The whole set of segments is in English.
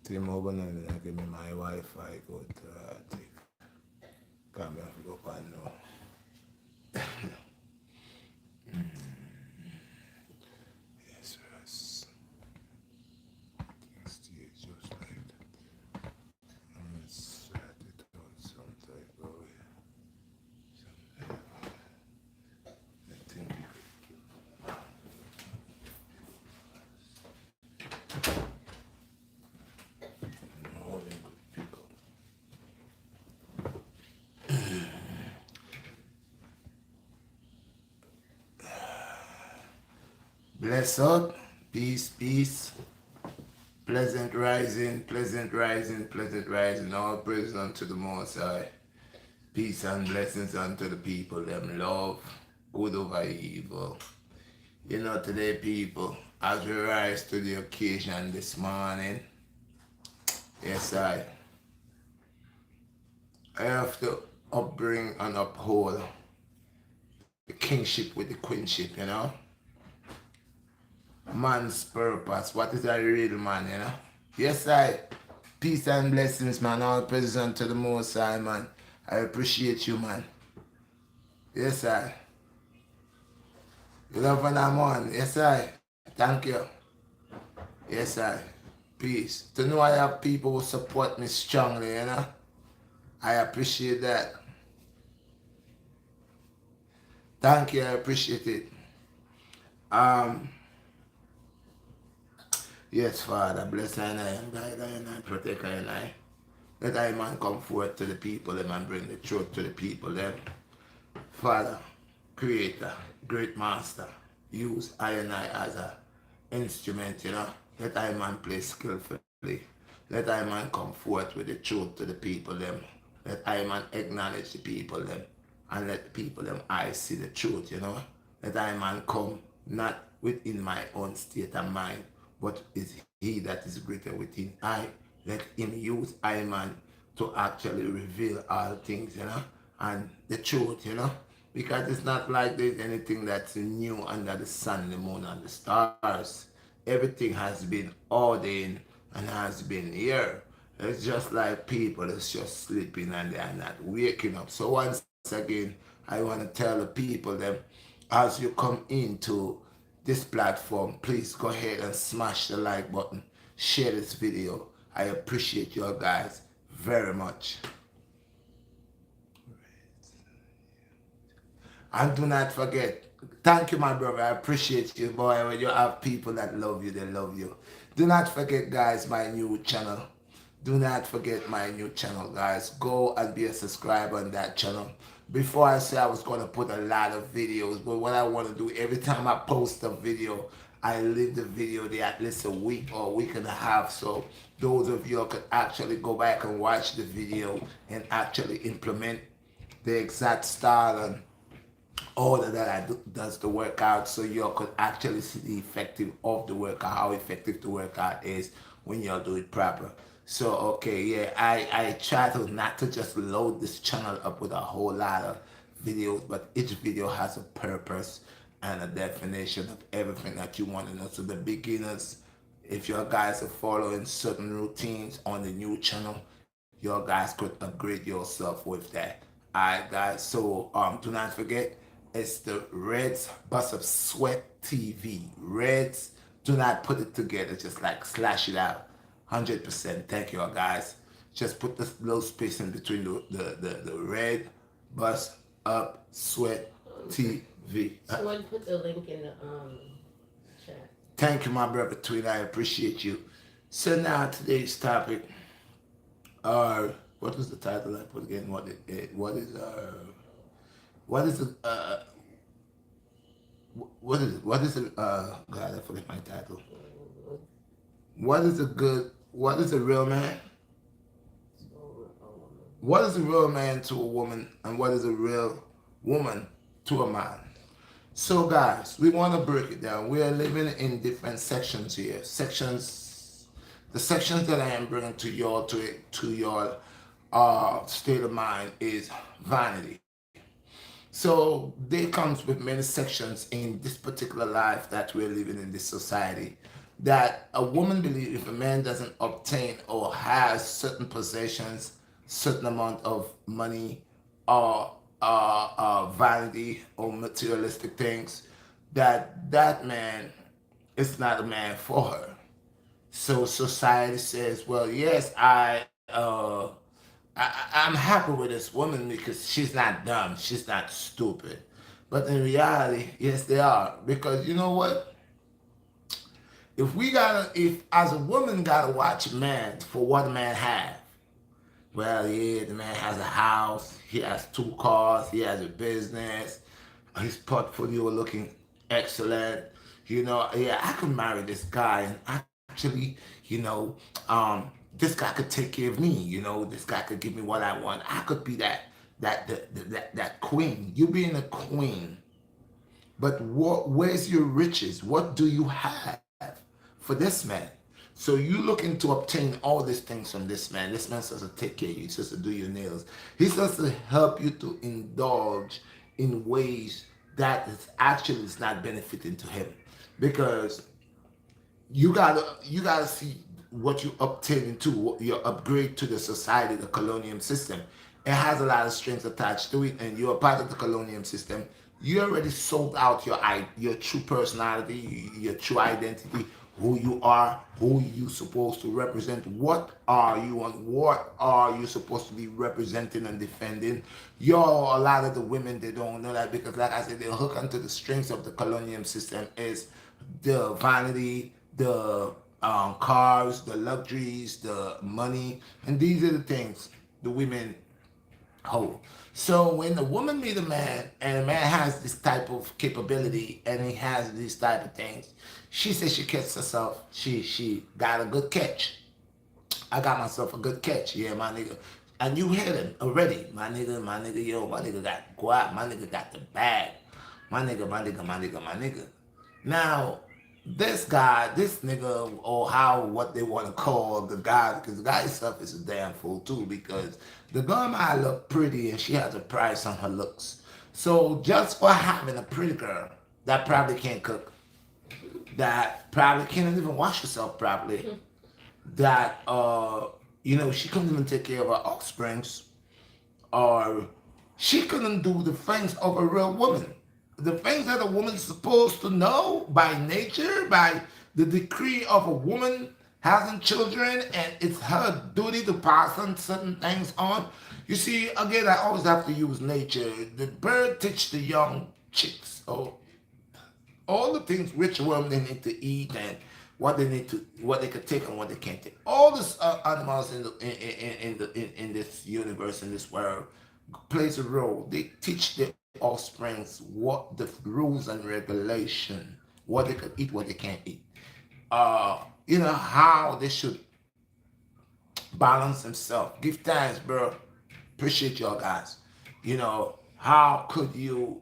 T-Mobile and give me my Wi-Fi code to take. Can't be have to go on now. Yes, yes. Stay just like that. Let's set it on some type of way. Some type of I think no, they could pick up. Bless up. Peace, peace. Pleasant rising, pleasant rising, pleasant rising. All praise unto the Most High. Peace and blessings unto the people. Them love, good over evil. You know, today, people, as we rise to the occasion this morning, yes, I have to upbring and uphold the kingship with the queenship, you know. Man's purpose. What is a real man, you know? Yes, peace and blessings, man. All praise unto the Most High, man. I appreciate you, man. Yes, you love when I'm on. Yes, thank you. Yes, peace. To know I have people who support me strongly, you know? I appreciate that. Thank you, I appreciate it. Yes, Father, bless and I and guide and I protect and I. Let I man come forth to the people them and bring the truth to the people them. Father, Creator, Great Master, use I and I as a instrument, you know. Let I man play skillfully. Let I man come forth with the truth to the people them. Let I man acknowledge the people them. And let the people them I see the truth, you know. Let I man come not within my own state of mind, but is he that is greater within I. Let him use I man to actually reveal all things, you know, and the truth, you know. Because it's not like there's anything that's new under the sun, the moon, and the stars. Everything has been ordained and has been here. It's just like people is just sleeping and they are not waking up. So once again, I want to tell the people them, as you come into this platform, please go ahead and smash the like button, share this video. I appreciate you guys very much. And do not forget, thank you, my brother. I appreciate you, boy. When you have people that love you, they love you. Do not forget, guys, my new channel. Do not forget my new channel, guys. Go and be a subscriber on that channel. Before I say I was going to put a lot of videos, but what I want to do, every time I post a video, I leave the video there at least a week or a week and a half. So those of you could actually go back and watch the video and actually implement the exact style and order that I does the workout, so you could actually see the effective of the workout, how effective the workout is when you do it proper. So okay, yeah, I try to not to just load this channel up with a whole lot of videos, but each video has a purpose and a definition of everything that you want to know. So the beginners, if your guys are following certain routines on the new channel, your guys could upgrade yourself with that. Alright guys, so do not forget, it's the Reds Bus of Sweat TV. Reds, do not put it together, just like slash it out. 100%. Thank you all guys. Just put this little space in between the Red Bus Up Sweat TV. Someone put the link in the chat. Thank you, my brother Tweet. I appreciate you. So now today's topic, what was the title I put again? What is the what is it? God, I forget my title. What is a real man? What is a real man to a woman, and what is a real woman to a man? So guys, we want to break it down. We are living in different sections here. The sections that I am bringing to your state of mind is vanity. So they comes with many sections in this particular life that we're living in this society. that a woman believes if a man doesn't obtain or has certain possessions, certain amount of money, or vanity or materialistic things, that that man is not a man for her. So society says, well, yes, I'm happy with this woman because she's not dumb, she's not stupid. But in reality, yes, they are. Because you know what? If as a woman gotta watch a man for what a man has, well, yeah, the man has a house, he has 2 cars, he has a business, his portfolio looking excellent. You know, yeah, I could marry this guy and actually, this guy could take care of me. You know, this guy could give me what I want. I could be that queen. You being a queen, but where's your riches? What do you have for this man? So you looking to obtain all these things from this man. This man supposed to take care of you. He's supposed to do your nails. He's supposed to help you to indulge in ways that is not benefiting to him. Because you gotta see what you obtain into your upgrade to the society, the colonial system. It has a lot of strings attached to it, and you're a part of the colonial system. You already sold out your true personality, your true identity, who you are, who you supposed to represent, what are you, and what are you supposed to be representing and defending. A lot of the women, they don't know that because, like I said, they hook onto the strings of the colonial system is the vanity, the cars, the luxuries, the money, and these are the things the women hold. So when a woman meet a man and a man has this type of capability and he has these type of things, she says she catches herself. She got a good catch. I got myself a good catch. Yeah, my nigga. And you hit him already. My nigga, yo, my nigga got guap. My nigga got the bag. My nigga. Now, this guy, this nigga, or what they want to call the guy, because the guy himself is a damn fool too, because the girl might look pretty and she has a price on her looks. So just for having a pretty girl that probably can't cook, that probably can't even wash herself properly, that she couldn't even take care of her offsprings, or she couldn't do the things of a real woman. The things that a woman is supposed to know by nature, by the decree of a woman having children, and it's her duty to pass on certain things on. You see, again, I always have to use nature. The bird teach the young chicks, all the things which women they need to eat and what they could take and what they can't take. All these animals in this universe, in this world, plays a role. They teach their offsprings what the rules and regulation, what they can eat, what they can't eat. How they should balance themselves. Give thanks, bro. Appreciate y'all guys. How could to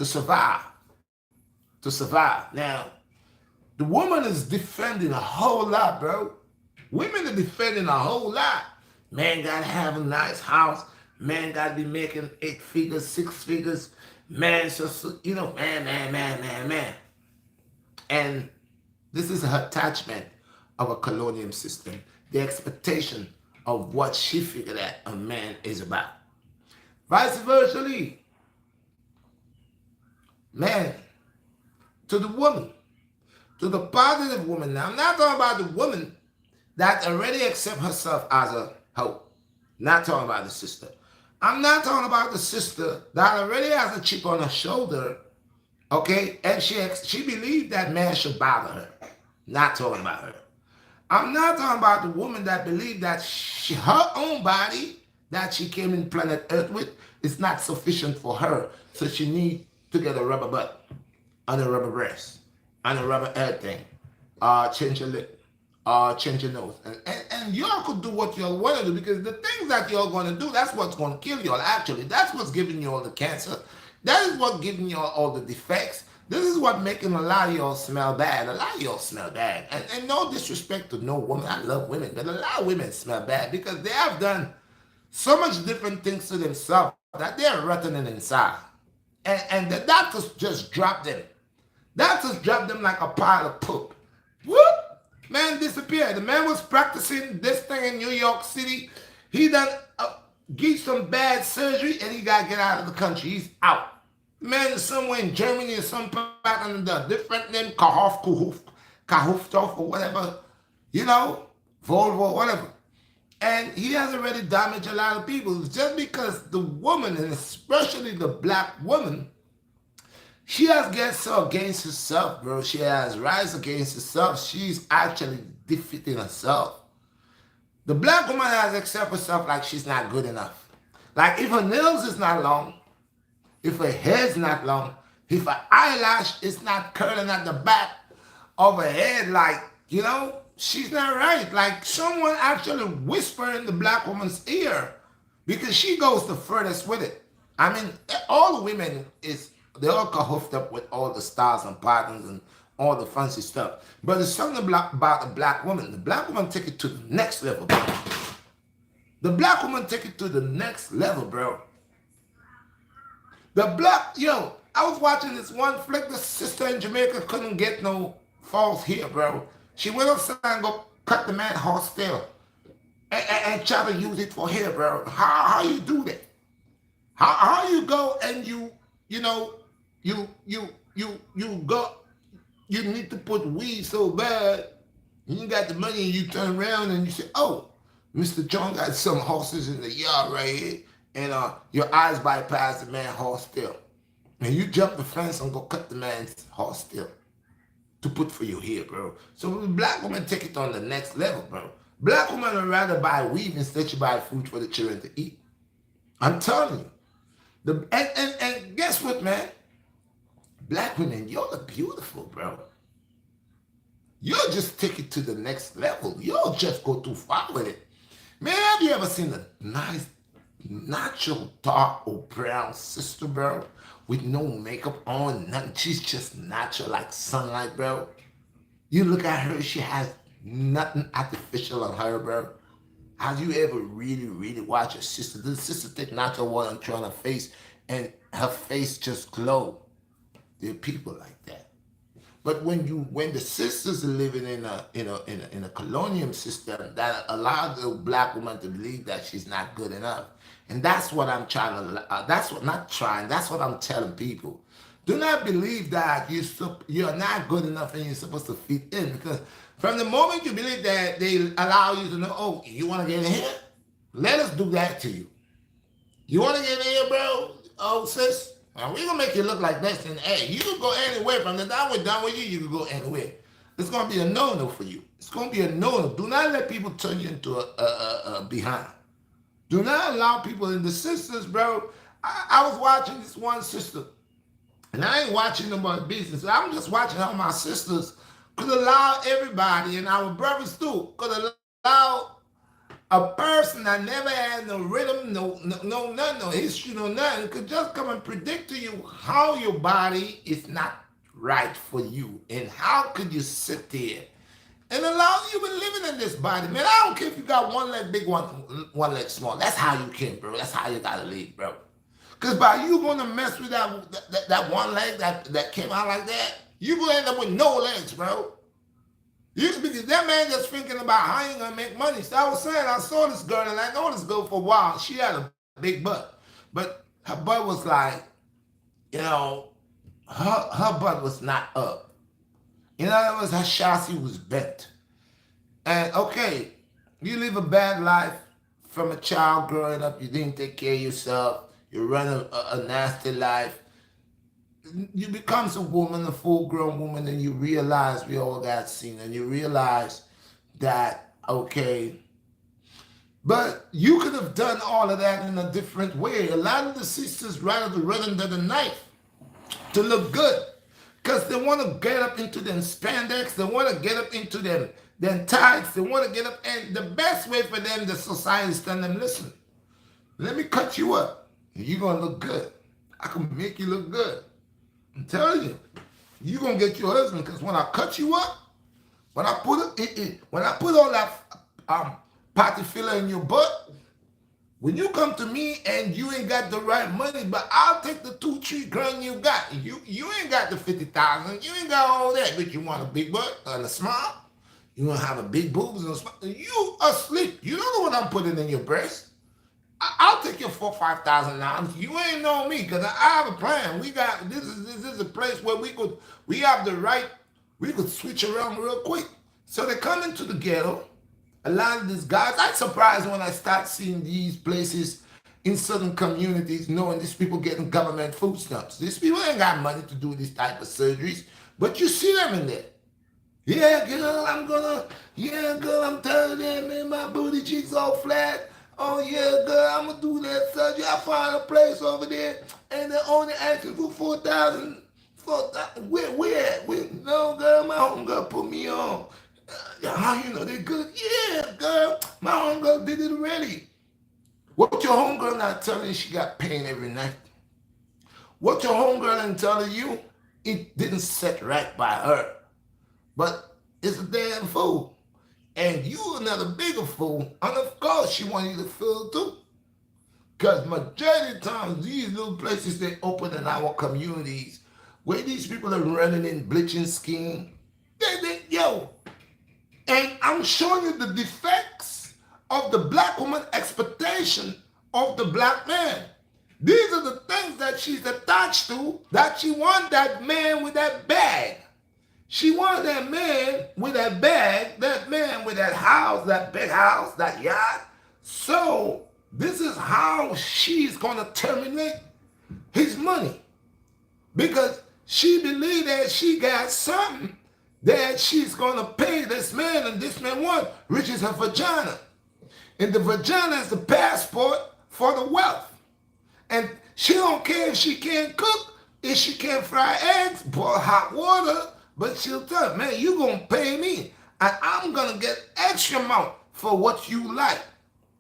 survive? To survive. Now, the woman is defending a whole lot, bro. Women are defending a whole lot. Man gotta have a nice house. Man gotta be making 8 figures, 6 figures. Man, man. And this is her attachment of a colonial system. The expectation of what she figured that a man is about. Vice versa, man, to the woman, to the positive woman. Now, I'm not talking about the woman that already accepts herself as a hoe. Not talking about the sister. I'm not talking about the sister that already has a chip on her shoulder, okay? And she believed that man should bother her. Not talking about her. I'm not talking about the woman that believed that her own body that she came in planet Earth with is not sufficient for her. So she needs to get a rubber butt and a rubber breast and a rubber head thing. Change your lip. Change your nose. And y'all could do what y'all want to do, because the things that y'all going to do, that's what's going to kill y'all, actually. That's what's giving you all the cancer. That is what giving y'all all the defects. This is what making a lot of y'all smell bad. A lot of y'all smell bad. And no disrespect to no woman. I love women. But a lot of women smell bad because they have done so much different things to themselves that they're rotting inside. And the doctors just drop them. Doctors drop them like a pile of poop. Whoop! Man disappeared. The man was practicing this thing in New York City. He done get some bad surgery and he got to get out of the country. He's out. Man is somewhere in Germany or some part under the different name, Kahoftoff or whatever, you know, Volvo, whatever. And he has already damaged a lot of people just because the woman, and especially the black woman, she has get so against herself, bro. She has rise against herself. She's actually defeating herself. The black woman has accepted herself like she's not good enough. Like if her nails is not long, if her hair's not long, if her eyelash is not curling at the back of her head, like, you know, she's not right. Like someone actually whisper in the black woman's ear because she goes the furthest with it. I mean, all women they all got hooked up with all the styles and patterns and all the fancy stuff. But there's something about the black woman. The black woman take it to the next level, bro. The black woman take it to the next level, bro. I was watching this one flick. The sister in Jamaica couldn't get no false hair, bro. She went outside and go cut the man horse tail and try to use it for hair, bro. How you do that? How you go and you know you go, you need to put weed so bad, you got the money and you turn around and you say, oh, Mr. John got some horses in the yard right here, and your eyes bypass the man's horse tail. And you jump the fence and go cut the man's horse tail to put for your hair, bro. So black women take it on the next level, bro. Black women would rather buy weed instead of buy food for the children to eat. I'm telling you. And guess what, man? Black women, you're beautiful, bro. You'll just take it to the next level. You'll just go too far with it. Man, have you ever seen a nice, natural, dark or brown sister, bro? With no makeup on, nothing. She's just natural like sunlight, bro. You look at her, she has nothing artificial on her, bro. Have you ever really, really watched your sister? Does the sister take natural water and throw on her face and her face just glow? There are people like that. But when the sisters are living in a colonial system that allows the black woman to believe that she's not good enough, and that's what I'm trying to. That's what I'm telling people. Do not believe that you're not good enough and you're supposed to fit in, because from the moment you believe that, they allow you to know, oh, you want to get in here? Let us do that to you. You want to get in here, bro? Oh, sis? We're going to make you look like this. And, hey, you can go anywhere. From the time we're done with you, you can go anywhere. It's going to be a no-no for you. It's going to be a no-no. Do not let people turn you into a behind. Do not allow people in the sisters, bro. I was watching this one sister, and I ain't watching nobody's business. I'm just watching how my sisters could allow everybody, and our brothers too, could allow a person that never had no rhythm, no history, no nothing, could just come and predict to you how your body is not right for you, and how could you sit there and allow you been living in this body, man. I don't care if you got one leg big, one leg small. That's how you can, bro. That's how you gotta live, bro. Because by you gonna mess with that one leg that came out like that, you gonna end up with no legs, bro. Because that man just thinking about how you gonna make money. So I was saying, I saw this girl, and I know this girl for a while. She had a big butt, but her butt was like, her butt was not up. In other words, her chassis was bent. And okay, you live a bad life from a child growing up. You didn't take care of yourself. You run a nasty life. You become a woman, a full-grown woman, and you realize we all got seen, and you realize that, okay, but you could have done all of that in a different way. A lot of the sisters rather run under the knife to look good, because they want to get up into them spandex, they want to get up into them tights, they want to get up, and the best way for them, the society is telling them, listen, let me cut you up, and you're going to look good. I can make you look good. I'm telling you, you're going to get your husband, because when I cut you up, when I put all that party filler in your butt, When you come to me and you ain't got the right money, but I'll take the 2, 3 grand you got. You ain't got the 50,000. You ain't got all that, but you want a big butt and a smile. You want to have a big boobs and a smile. You asleep. You don't know what I'm putting in your breast. I'll take your $4,000, $5,000. You ain't know me because I have a plan. We got this is a place where we have the right. We could switch around real quick. So they come into the ghetto. A lot of these guys, I'm surprised when I start seeing these places in certain communities, knowing these people getting government food stamps. These people ain't got money to do these type of surgeries, but you see them in there. Yeah, girl, yeah, girl, I'm telling them, man, my booty cheeks all flat. Oh, yeah, girl, I'm gonna do that surgery. I find a place over there, and they're only asking for 4,000. Where? No, girl, my homegirl put me on. How you know they good? Yeah, girl, my homegirl did it already. What your homegirl not telling you she got pain every night? What your homegirl ain't telling you, it didn't set right by her. But it's a damn fool. And you another bigger fool. And of course she want you to feel too. Because majority of times these little places they open in our communities where these people are running in bleaching scheme. Yo. And I'm showing you the defects of the black woman expectation of the black man. These are the things that she's attached to, that she want that man with that bag. She wants that man with that bag, that man with that house, that big house, that yacht. So this is how she's going to terminate his money. Because she believes that she got something that she's going to pay this man, and this man what? Which is her vagina. And the vagina is the passport for the wealth. And she don't care if she can't cook, if she can't fry eggs, boil hot water, but she'll tell, man, you going to pay me, and I'm going to get extra amount for what you like,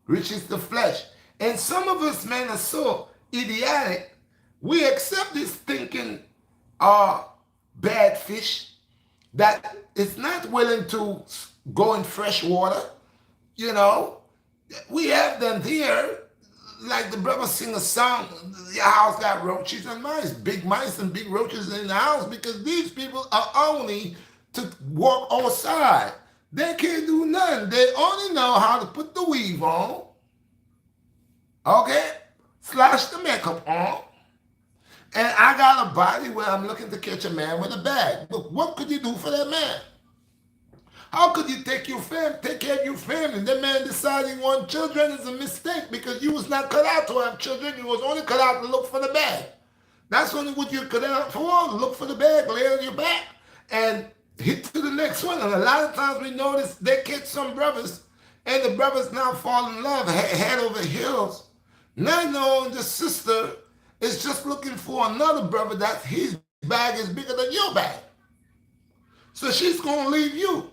which is the flesh. And some of us, men, are so idiotic, we accept this thinking, bad fish, that is not willing to go in fresh water. You know, we have them here, like the brother sing a song, your house got roaches and mice, big mice and big roaches in the house, because these people are only to walk outside. They can't do nothing. They only know how to put the weave on, okay, slash the makeup on, and I got a body where I'm looking to catch a man with a bag. Look, what could you do for that man? How could you take care of your family? That man deciding he want children is a mistake, because you was not cut out to have children. You was only cut out to look for the bag. That's only what you're cut out for, to look for the bag, lay on your back, and hit to the next one. And a lot of times we notice they catch some brothers, and the brothers now fall in love, head over heels. Now knowing the sister is just looking for another brother that his bag is bigger than your bag. So she's going to leave you.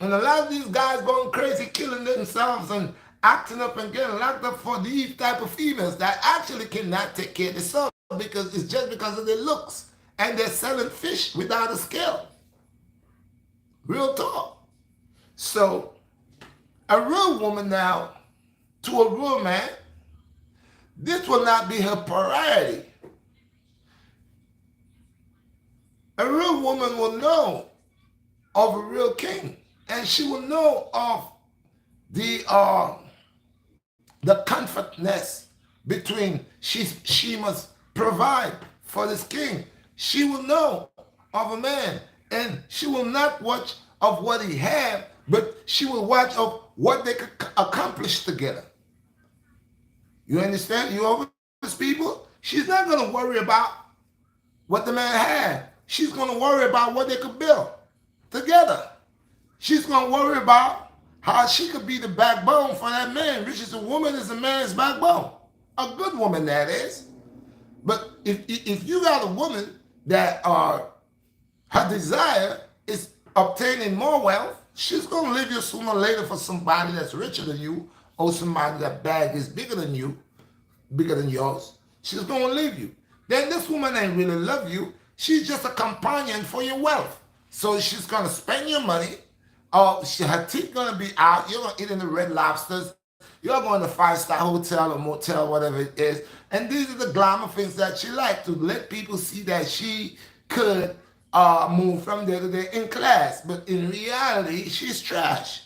And a lot of these guys going crazy, killing themselves and acting up and getting locked up for these type of females that actually cannot take care of themselves, because it's just because of their looks. And they're selling fish without a scale. Real talk. So a real woman now, to a real man, this will not be her priority. A real woman will know of a real king, and she will know of the comfortness between she must provide for this king. She will know of a man, and she will not watch of what he have, but she will watch of what they could accomplish together. You understand? You over these people? She's not going to worry about what the man had. She's going to worry about what they could build together. She's going to worry about how she could be the backbone for that man, which is a woman is a man's backbone. A good woman, that is. But if you got a woman that her desire is obtaining more wealth, she's going to leave you sooner or later for somebody that's richer than you, or somebody that bag is bigger than you, bigger than yours. She's going to leave you. Then this woman ain't really love you. She's just a companion for your wealth. So she's going to spend your money. Her teeth going to be out. You're going to eat in the red lobsters you're going to five-star hotel or motel, whatever it is. And these are the glamour things that she liked, to let people see that she could move from day to day in class. But in reality, she's trash.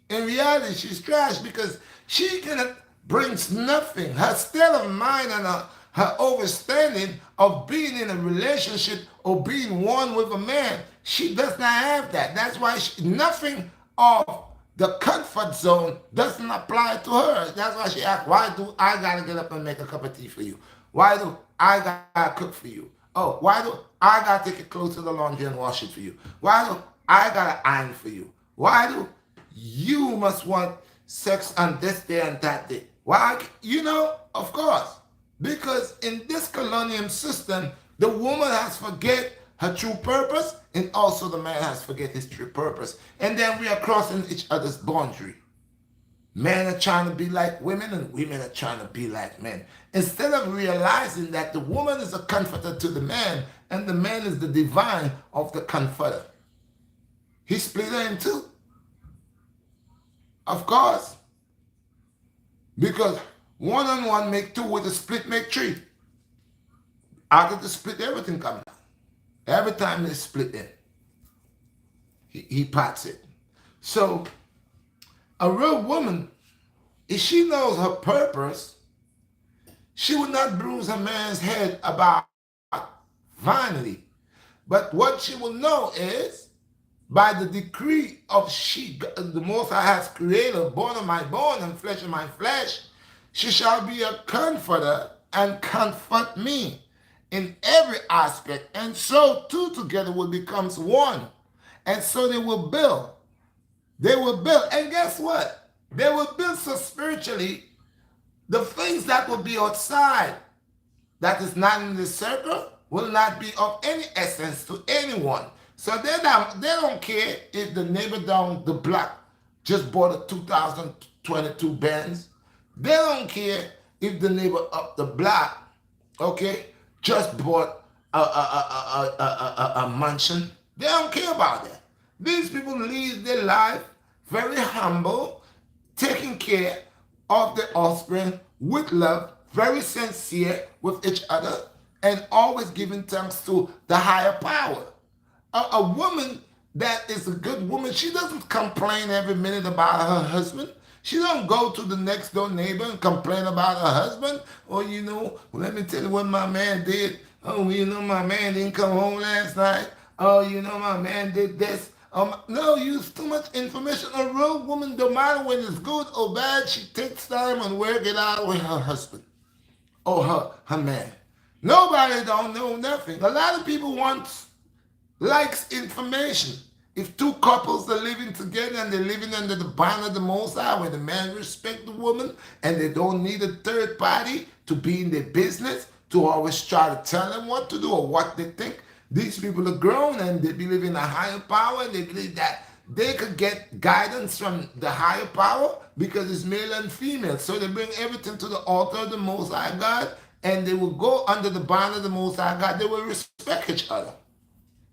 In reality, she's trash because she can brings nothing. Her state of mind and her understanding of being in a relationship or being one with a man, she does not have that. That's why nothing of the comfort zone doesn't apply to her. That's why she asked, why do I gotta get up and make a cup of tea for you? Why do I gotta cook for you? Oh, why do I gotta take it close to the laundry and wash it for you? Why do I gotta iron for you? Why do you must want sex on this day and that day? Why? Of course. Because in this colonial system, the woman has forget her true purpose, and also the man has forget his true purpose. And then we are crossing each other's boundary. Men are trying to be like women, and women are trying to be like men. Instead of realizing that the woman is a comforter to the man, and the man is the divine of the comforter. He split her in two. Of course. Because one on one make two, with a split make three. Out of the split, everything comes out. Every time they split it, he pots it. So a real woman, if she knows her purpose, she would not bruise a man's head about vanity. But what she will know is, by the decree of she, the Most High has created, bone of my bone and flesh of my flesh, she shall be a comforter and comfort me in every aspect. And so two together will become one. And so they will build. They will build. And guess what? They will build so spiritually, the things that will be outside, that is not in the circle, will not be of any essence to anyone. So they don't care if the neighbor down the block just bought a 2022 Benz. They don't care if the neighbor up the block, okay, just bought a mansion. They don't care about that. These people live their life very humble, taking care of the offspring with love, very sincere with each other, and always giving thanks to the higher power. A woman that is a good woman, she doesn't complain every minute about her husband. She don't go to the next door neighbor and complain about her husband. Or, let me tell you what my man did. Oh, my man didn't come home last night. Oh, my man did this. No, use too much information. A real woman, no matter when it's good or bad, she takes time and work it out with her husband or her man. Nobody don't know nothing. A lot of people likes information. If two couples are living together and they're living under the bond of the Most High, where the man respects the woman and they don't need a third party to be in their business, to always try to tell them what to do or what they think. These people are grown and they believe in a higher power, and they believe that they could get guidance from the higher power because it's male and female. So they bring everything to the altar of the Most High God, and they will go under the bond of the Most High God. They will respect each other.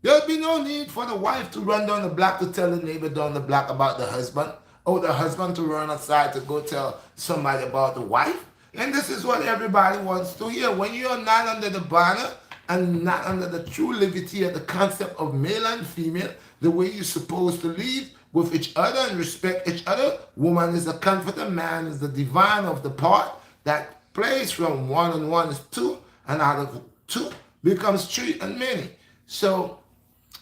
There'll be no need for the wife to run down the block to tell the neighbor down the block about the husband, or the husband to run outside to go tell somebody about the wife. And this is what everybody wants to hear. When you're not under the banner and not under the true liberty of the concept of male and female, the way you're supposed to live with each other and respect each other, woman is a comforter, man is the divine of the part that plays from one and one is two, and out of two becomes three and many. So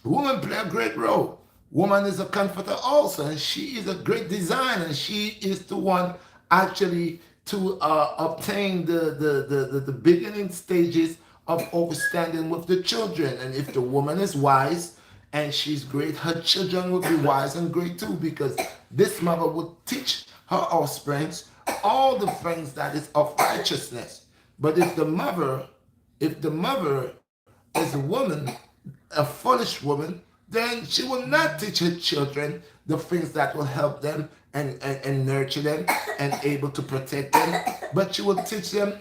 women play a great role. Woman is a comforter also, and she is a great designer. She is the one actually to obtain the beginning stages of understanding with the children. And if the woman is wise and she's great, her children will be wise and great too, because this mother will teach her offsprings all the things that is of righteousness. But if the mother is a woman, a foolish woman, then she will not teach her children the things that will help them and nurture them and able to protect them. But she will teach them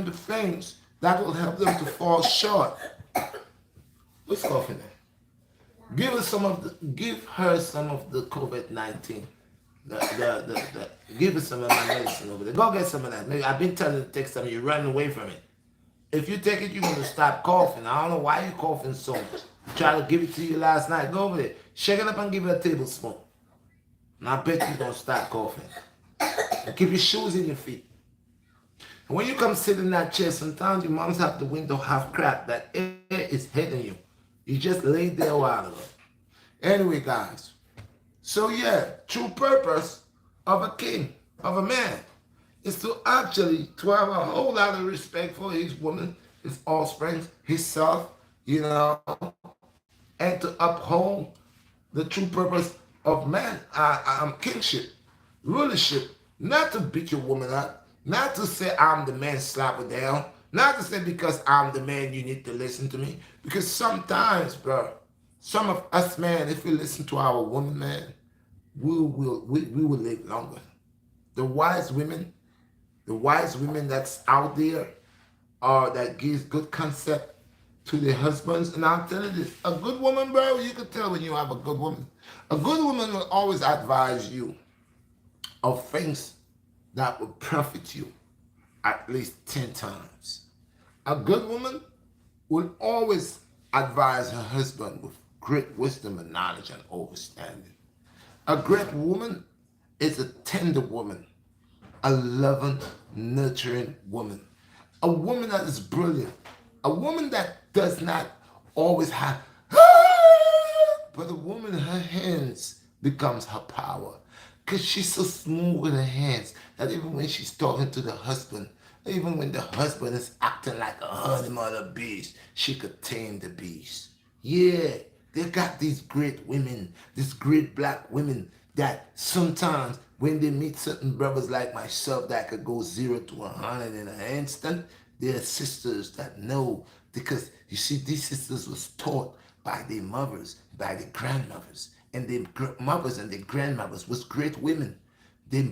the things that will help them to fall short. What's coughing there? Give her some of the COVID-19. Give us some of my medicine over there. Go get some of that. Maybe I've been telling you to take some. You're running away from it. If you take it, you're gonna stop coughing. I don't know why you're coughing so much. Try to give it to you last night. Go over there, shake it up and give it a tablespoon. And I bet you're gonna stop coughing. And keep your shoes in your feet. And when you come sit in that chair, sometimes your moms have the window half cracked. That air is hitting you. You just laid there a while ago. Anyway, guys. So yeah, true purpose of a king, of a man, is to actually to have a whole lot of respect for his woman, his offspring, himself, you know, and to uphold the true purpose of man, kingship, rulership, not to beat your woman up, not to say I'm the man, slap her down, not to say because I'm the man you need to listen to me. Because sometimes, bro, some of us, man, if we listen to our woman, man, we will live longer. The wise women, the wise women that's out there, or that gives good concept to their husbands. And I'll tell you this, a good woman, bro, you can tell when you have a good woman. A good woman will always advise you of things that will profit you at least 10 times. A good woman will always advise her husband with great wisdom and knowledge and understanding. A great woman is a tender woman, a loving, nurturing woman, a woman that is brilliant, a woman that does not always have, but a woman, her hands becomes her power. Because she's so smooth with her hands that even when she's talking to the husband, even when the husband is acting like a animal or a beast, she could tame the beast. Yeah, they got these great women, these great black women that sometimes when they meet certain brothers like myself that could go 0 to 100 in an instant, they're sisters that know. Because you see, these sisters was taught by their mothers, by their grandmothers. And their mothers and their grandmothers was great women. Their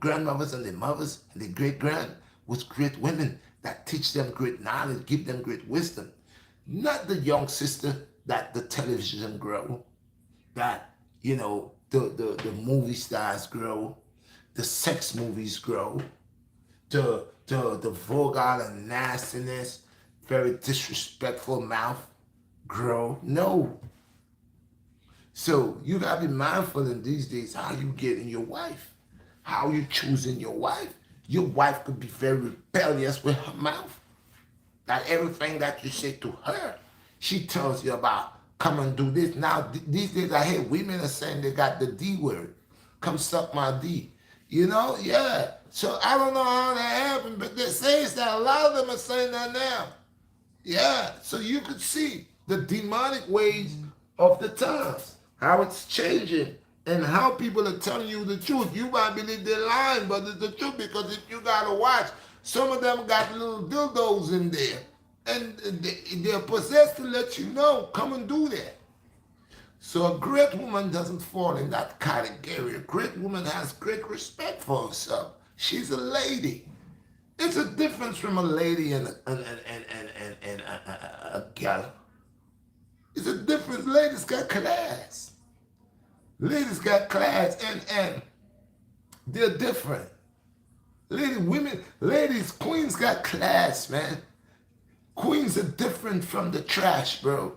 grandmothers and their mothers and their great-grand was great women that teach them great knowledge, give them great wisdom. Not the young sister that the television grow, that, you know, the movie stars grow, the sex movies grow, the vulgar and nastiness, very disrespectful mouth grow. No. So you gotta be mindful in these days how you get in your wife, how you choosing your wife. Your wife could be very rebellious with her mouth. That everything that you say to her, she tells you about, come and do this. Now, these days I hear women are saying they got the D word. Come suck my D. You know, yeah. So I don't know how that happened, but they say that a lot of them are saying that now. Yeah, so you could see the demonic ways of the times, how it's changing, and how people are telling you the truth. You might believe they're lying, but it's the truth, because if you gotta watch, some of them got little dildos in there, and they're possessed to let you know, come and do that. So a great woman doesn't fall in that category. A great woman has great respect for herself. She's a lady. It's a difference from a lady and a gal. It's a difference. Ladies got class. Ladies got class, and they're different. Ladies, queens got class, man. Queens are different from the trash, bro.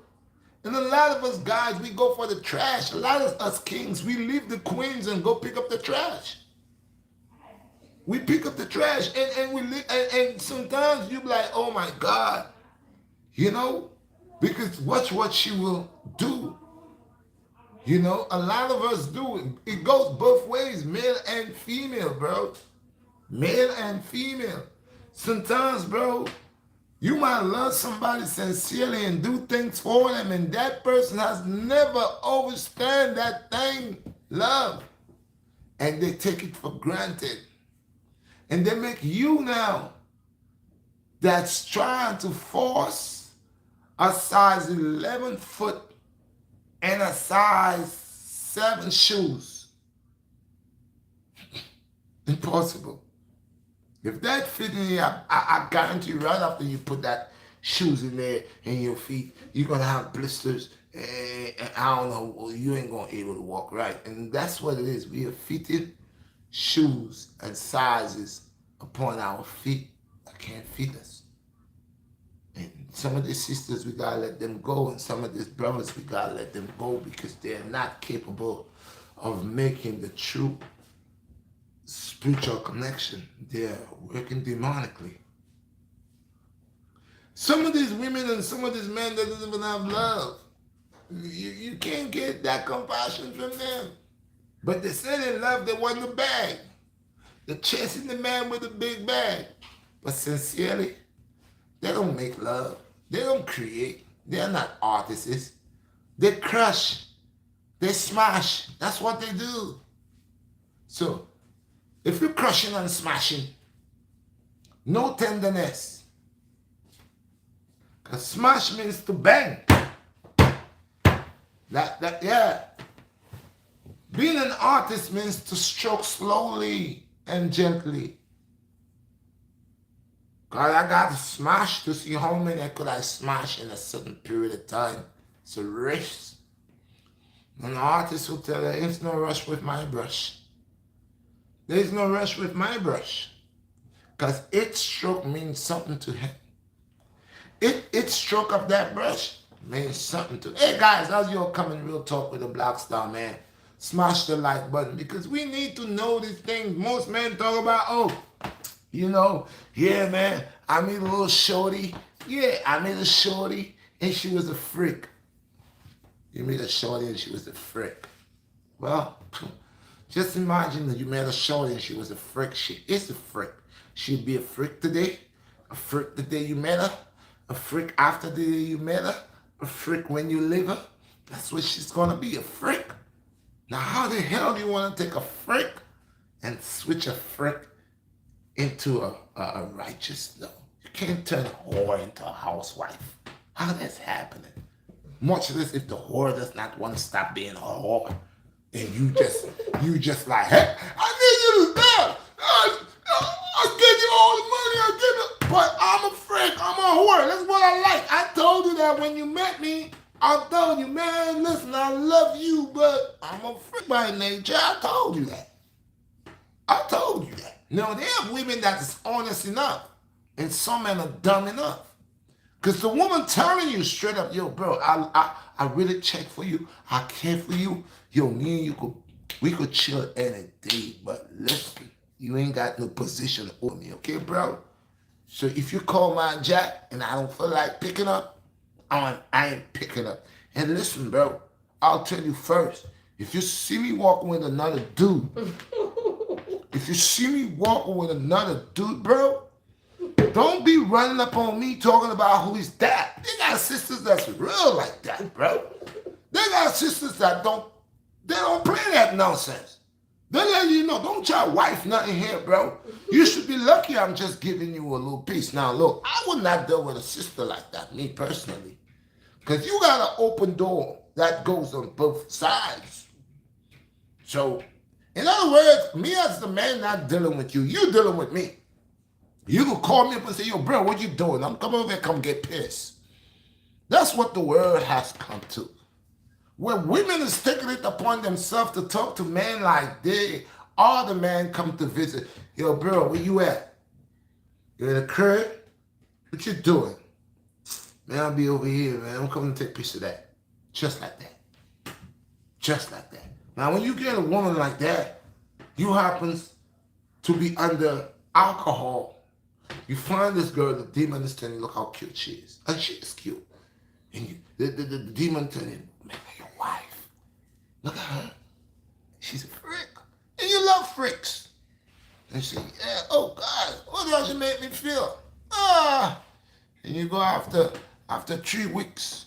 And a lot of us guys, we go for the trash. A lot of us kings, we leave the queens and go pick up the trash. We pick up the trash, and sometimes you be like, oh my God, you know, because watch what she will do. You know, a lot of us do it. It goes both ways, male and female, bro. Male and female. Sometimes, bro, you might love somebody sincerely and do things for them, and that person has never understand that thing, love. And they take it for granted. And they make you now that's trying to force a size 11 foot and a size 7 shoes. Impossible. If that fit in you, I guarantee you right after you put that shoes in there in your feet, you're going to have blisters and I don't know, you ain't gonna be able to walk right. And that's what it is. We are fitting shoes and sizes upon our feet that can't fit us. And some of these sisters, we gotta let them go, and some of these brothers, we gotta let them go because they're not capable of making the true spiritual connection. They're working demonically. Some of these women and some of these men that don't even have love. You can't get that compassion from them. But they say they love, they want the bag. They're chasing the man with the big bag. But sincerely, they don't make love. They don't create. They're not artists. They crush. They smash. That's what they do. So, if you're crushing and smashing, no tenderness. Because smash means to bang. Yeah. Being an artist means to stroke slowly and gently. God, I got to smash to see how many could I smash in a certain period of time. It's a race. An artist will tell you, there's no rush with my brush. There's no rush with my brush. Because each stroke means something to him. Each stroke of that brush means something to him. Hey guys, how's your coming real talk with the BlackStar, man? Smash the like button because we need to know these things. Most men talk about, yeah, man, I made a little shorty. Yeah, I made a shorty and she was a freak. You made a shorty and she was a freak. Well, just imagine that you met a shorty and she was a freak. She is a freak. She'd be a freak today, a freak the day you met her, a freak after the day you met her, a freak when you leave her. That's what she's gonna be, a freak. Now, how the hell do you want to take a freak and switch a freak into a righteous? No, you can't turn a whore into a housewife. How that's happening? Much less if the whore does not want to stop being a whore, and you just like, hey, I need you to stop. I'll give you all the money. I'll give you, but I'm a freak. I'm a whore. That's what I like. I told you that when you met me. I told you, man, listen, I love you, but I'm a freak by nature. I told you that. I told you that. No, there are women that's honest enough, and some men are dumb enough. Because the woman telling you straight up, yo, bro, I really check for you. I care for you. Yo, me and you we could chill any day, but listen, you ain't got no position over me, okay, bro? So if you call my jack and I don't feel like picking up, I ain't picking up. And listen, bro, I'll tell you first, if you see me walking with another dude, bro, don't be running up on me talking about who is that. They got sisters that's real like that, bro. They got sisters that don't play that nonsense. They let you know, don't try wife nothing here, bro. You should be lucky I'm just giving you a little piece. Now, look, I would not deal with a sister like that, me personally. Because you got an open door that goes on both sides. So, in other words, me as the man not dealing with you, you dealing with me. You can call me up and say, yo, bro, what you doing? I'm coming over here, come get pissed. That's what the world has come to. Where women is taking it upon themselves to talk to men like they are the man come to visit. Yo, bro, where you at? You in the crib? What you doing? Man, I'll be over here, man. I'm coming to take a piece of that. Just like that. Just like that. Now, when you get a woman like that, you happens to be under alcohol. You find this girl, the demon is telling you, look how cute she is. And she is cute. And the demon telling you, make her your wife. Look at her. She's a freak. And you love freaks. And she say, yeah, oh God, what else you make me feel? And you go after 3 weeks,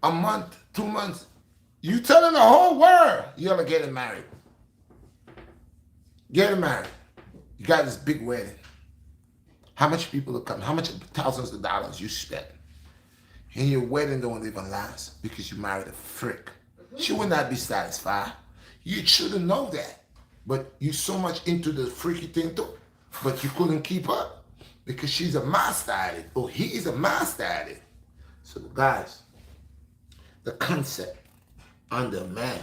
a month, 2 months, you telling the whole world you're gonna get married. Get married. You got this big wedding. How much people are coming? How much thousands of dollars you spent? And your wedding don't even last because you married a freak. She will not be satisfied. You shouldn't know that. But you so much into the freaky thing too. But you couldn't keep up. Because she's a master at it, or he is a master at it. So guys, the concept under a man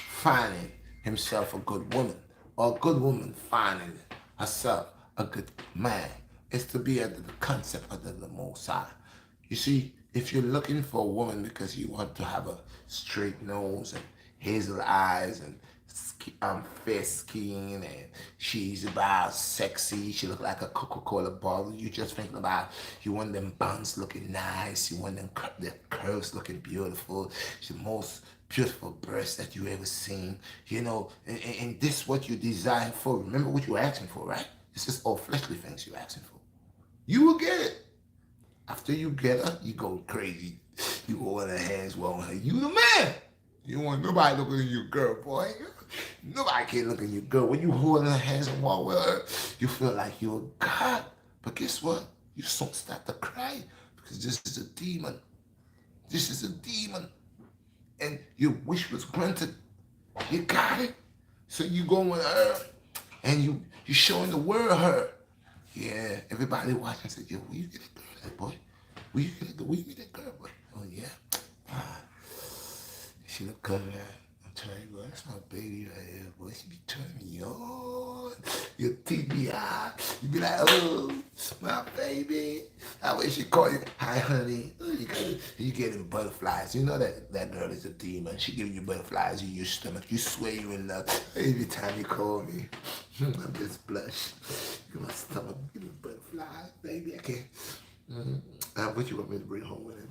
finding himself a good woman, or a good woman finding herself a good man, is to be under the concept under the Most High. You see, if you're looking for a woman because you want to have a straight nose and hazel eyes and fair skin, and she's about sexy, she look like a Coca-Cola bottle, you just thinking about, you want them buns looking nice, you want them the curves looking beautiful, she's the most beautiful breast that you ever seen, you know, and this what you designed for. Remember what you're asking for, right? This is all fleshly things you're asking for. You will get it. After you get her, you go crazy. You go in her hands, well, you the man. You don't want nobody looking at your girl, boy. Nobody can look at your girl. When you hold her hands and walk with her, you feel like you're a god. But guess what? You don't start to cry because this is a demon. This is a demon. And your wish was granted. You got it. So you go with her and you showing the world her. Yeah, everybody watching said, yo, where you get that girl at, boy? Where you get that girl, boy? Oh, yeah. She look good, man. I'm telling you, boy, that's my baby right here, boy. She be turning me on. Your TBI. You be like, oh, my baby. I wish she call you, hi, honey. Oh, you getting butterflies. You know that girl is a demon. She giving you butterflies in your stomach. You swear you in love every time you call me. I'm just blush. You my stomach giving butterflies, baby. I can't. What you want me to bring home with him?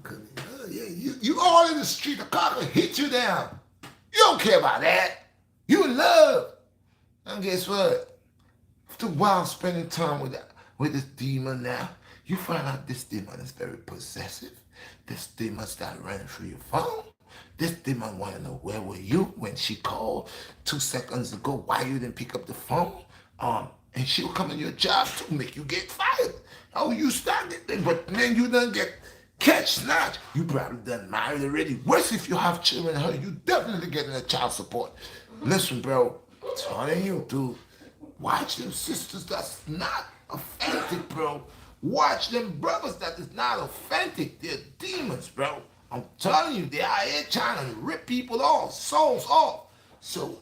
Oh, yeah, you all in the street. The car will hit you down. You don't care about that. You in love. And guess what? After a while spending time with this demon now, you find out this demon is very possessive. This demon started running through your phone. This demon want to know where were you when she called 2 seconds ago, why you didn't pick up the phone. And she'll come in your job to make you get fired. Oh, you started, but then you done get catch snatch. You probably done married already. Worse if you have children, you definitely getting a child support. Listen, bro, I'm telling you, dude, watch them sisters that's not authentic, bro. Watch them brothers that is not authentic. They're demons, bro. I'm telling you, they are here trying to rip people off, souls off. So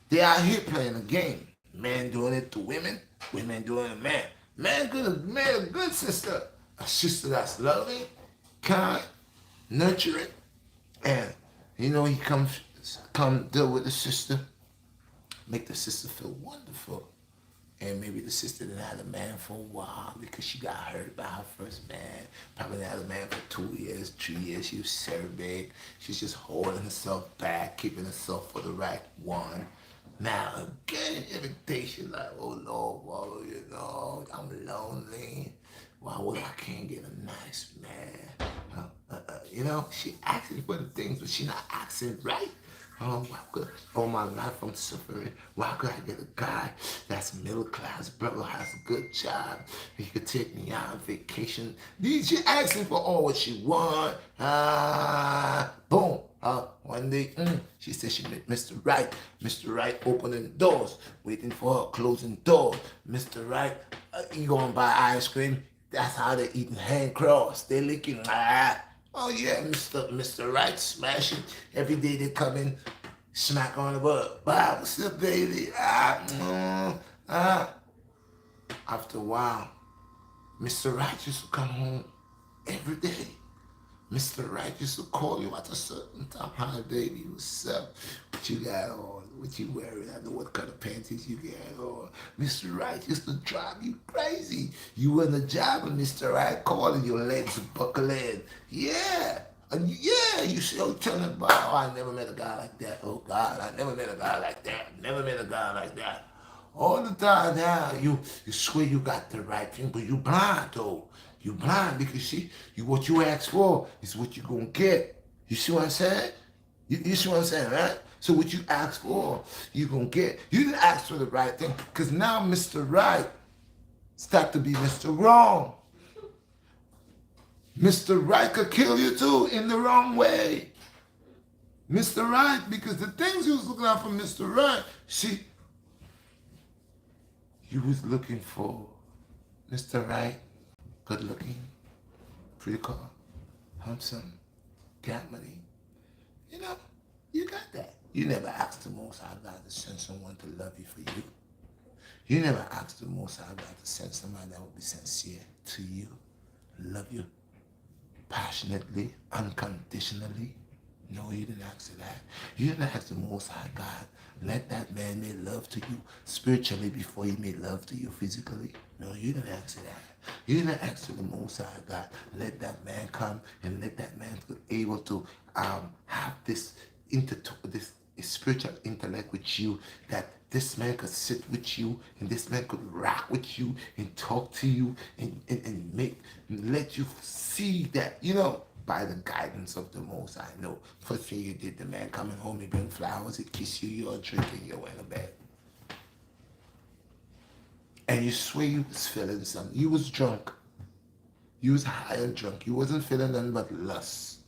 they are here playing a game. Men doing it to women, women doing it to men. Man, a good sister. A sister that's loving, kind, nurturing, and you know he come deal with the sister, make the sister feel wonderful. And maybe the sister didn't have a man for a while because she got hurt by her first man. Probably didn't have a man for 2 years, 3 years. She was celibate. She's just holding herself back, keeping herself for the right one. Now again, every day she's like, oh Lord, well, you know, I'm lonely. Why would I can't get a nice man? You know, she asking for the things, but she not asking right. Why could all my life I'm suffering? Why could I get a guy that's middle class, brother has a good job, he could take me out on vacation? She asking for all what she want. Boom. One day, she said she met Mr. Right. Mr. Right opening doors, waiting for her, closing doors. Mr. Right, he going buy ice cream. That's how they eating hand cross. They licking. Oh yeah, Mr. Right smashing. Every day they come in, smack on the butt. Wow, what's up, baby? After a while, Mr. Right used to come home every day. Mr. Right used to call you at a certain time. Hi, baby, what's up? What you got on? What you wearing? I know what kind of panties you got on. Mr. Right used to drive you crazy. You were in the job and Mr. Right calling your legs buckle in. Yeah. And yeah, you still telling about, oh, I never met a guy like that. Oh, God, I never met a guy like that. Never met a guy like that. All the time now, you swear you got the right thing, but you blind, though. You blind because what you ask for is what you gonna get. You see what I'm saying? You see what I'm saying, right? So what you ask for, you gonna get. You didn't ask for the right thing because now Mr. Right start to be Mr. Wrong. Mr. Right could kill you too in the wrong way. Mr. Right, because the things you was looking out for Mr. Right, see, you was looking for Mr. Right. Good looking, pretty car, handsome, got money, You know, you got that. You never asked the Most High God to send someone to love you for you. You never asked the Most High God to send somebody that will be sincere to you, love you passionately, unconditionally. No, you didn't ask for that. You didn't ask the Most High God, let that man make love to you spiritually before he made love to you physically. No, you didn't ask for that. You didn't ask the Most High God, let that man come and let that man be able to have this this spiritual intellect with you, that this man could sit with you and this man could rock with you and talk to you and let you see that, by the guidance of the Most I know. First thing you did, the man coming home, he bring flowers, he kiss you, you're drinking, you went to bed. And you swear you was feeling something. You was drunk. You was high and drunk. You wasn't feeling nothing but lust.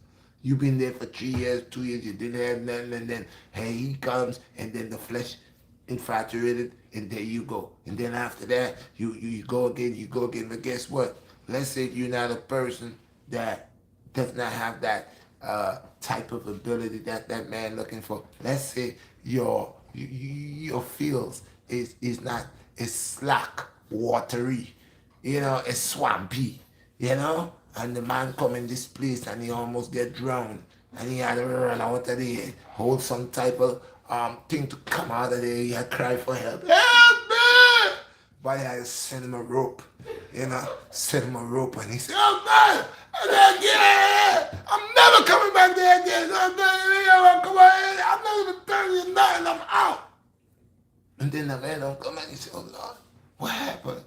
You been there for 3 years, 2 years, you didn't have nothing, and then, hey, he comes, and then the flesh infatuated, and there you go. And then after that, you go again, but guess what? Let's say you're not a person that does not have that type of ability that that man looking for. Let's say your fields is not, is slack, watery, it's swampy, and the man come in this place and he almost get drowned and he had to run out of there, hold some type of thing to come out of there. He had cry for help. Help me! But I send him a rope, send him a rope, and he said, "Oh man, I'm never coming back there again. I'm not even telling you nothing. I'm out." And then the man don't come and he said, "Oh Lord, what happened?"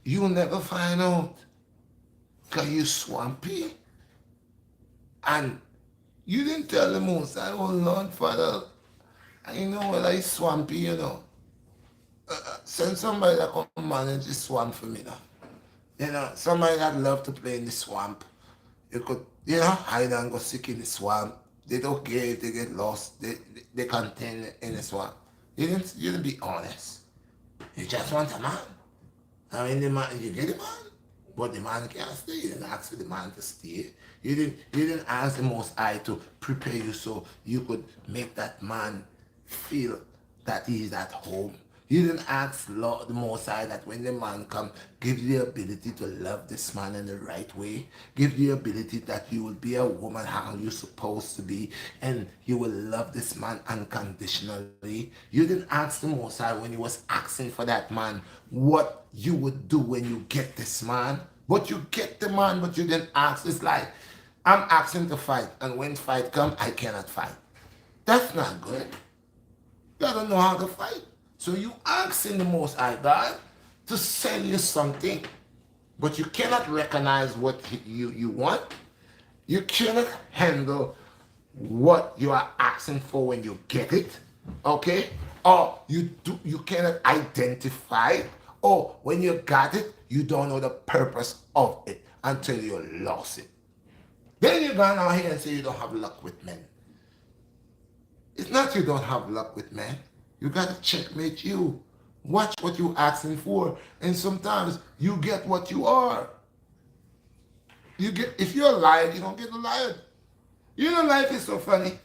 You'll never find out, because you swampy. And you didn't tell the Most High, "Oh Lord, Father, I know well I swampy, send somebody that come manage this swamp for me now. Somebody that love to play in the swamp. You could, hide and go sick in the swamp. They don't care if they get lost. They contain in the swamp." You didn't be honest. You just want a man. I mean, the man, you get a man, but the man can't stay. You didn't ask for the man to stay. You didn't ask the Most High to prepare you so you could make that man feel that he is at home. You didn't ask Lord the Most High that when the man come, give you the ability to love this man in the right way. Give you the ability that you will be a woman how you're supposed to be, and you will love this man unconditionally. You didn't ask the Most High when you was asking for that man what you would do when you get this man. But you get the man, but you didn't ask. It's like, I'm asking to fight, and when fight come, I cannot fight. That's not good. You gotta know how to fight. So you asking the Most High God to send you something, but you cannot recognize what you want. You cannot handle what you are asking for when you get it, okay? Or you cannot identify, or when you got it, you don't know the purpose of it until you lost it. Then you go out here and say you don't have luck with men. It's not you don't have luck with men. You gotta checkmate you. Watch what you're asking for. And sometimes you get what you are. If you're a liar, you don't get a liar. Life is so funny.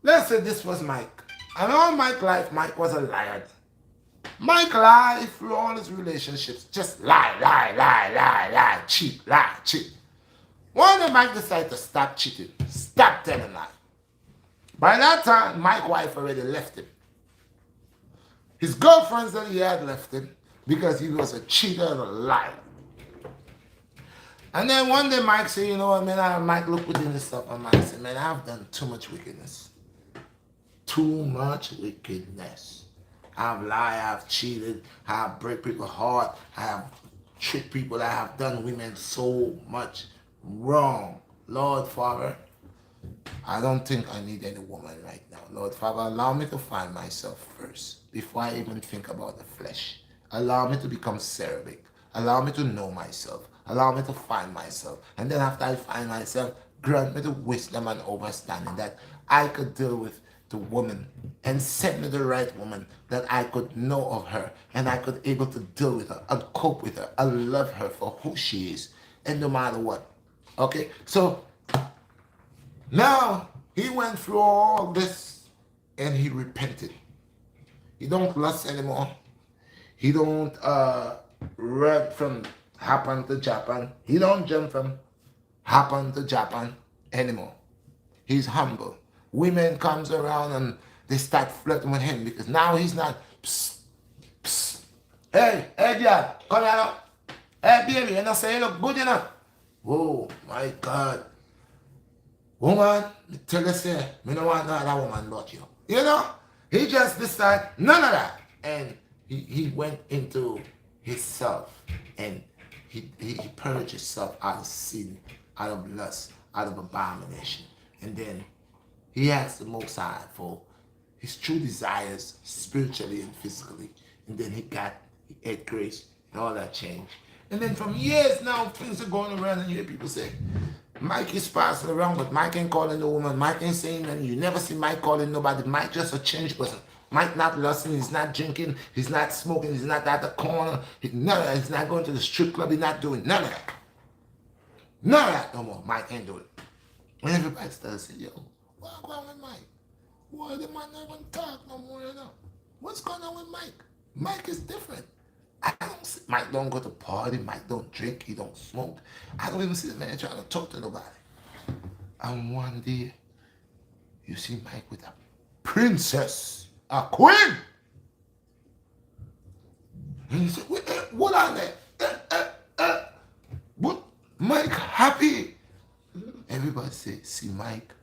Let's say this was Mike. And all Mike's life, Mike was a liar. Mike lied through all his relationships. Just lie, cheat, lie, cheat. One day Mike decided to stop cheating. Stop telling lies. By that time, Mike's wife already left him. His girlfriends that he had left him because he was a cheater and a liar. And then one day Mike said, "You know what, man, Mike look within himself." And Mike said, "Man, I've done too much wickedness. Too much wickedness. I've lied, I've cheated, I've break people's heart, I have tricked people, I have done women so much wrong. Lord, Father, I don't think I need any woman right now. Lord, Father, allow me to find myself first before I even think about the flesh. Allow me to become cerebric. Allow me to know myself. Allow me to find myself. And then after I find myself, grant me the wisdom and understanding that I could deal with the woman, and send me the right woman that I could know of her and I could able to deal with her and cope with her and love her for who she is and no matter what." Okay, so Now, he went through all this and he repented. He don't lust anymore. He don't run from Japan to Japan. He don't jump from Japan to Japan anymore. He's humble. Women comes around and they start flirting with him because now he's not. Psst, psst. Hey, girl, come here now. Hey, baby, you know say you look good enough. Oh my God, woman, me tell you say, me no want no other woman but you. You know, he just decided none of that, and he went into himself, and he purged himself out of sin, out of lust, out of abomination, and then he asked the Most High for his true desires spiritually and physically. And then he had grace and all that changed. And then from years now, things are going around and you hear people say, Mike is passing around, but Mike ain't calling no woman. Mike ain't saying nothing. You never see Mike calling nobody. Mike just a changed person. Mike not lusting, he's not drinking, he's not smoking, he's not at the corner, none of that. He's not going to the strip club, he's not doing none of that. None of that no more. Mike ain't doing it. And everybody started saying, yo, what's going on with Mike? Why the man not even talk no more, you know? What's going on with Mike? Mike is different. I don't see, Mike don't go to party, Mike don't drink, he don't smoke. I don't even see the man trying to talk to nobody. And one day, you see Mike with a princess, a queen. And you say, what are they? What? Mike happy. Everybody say, see Mike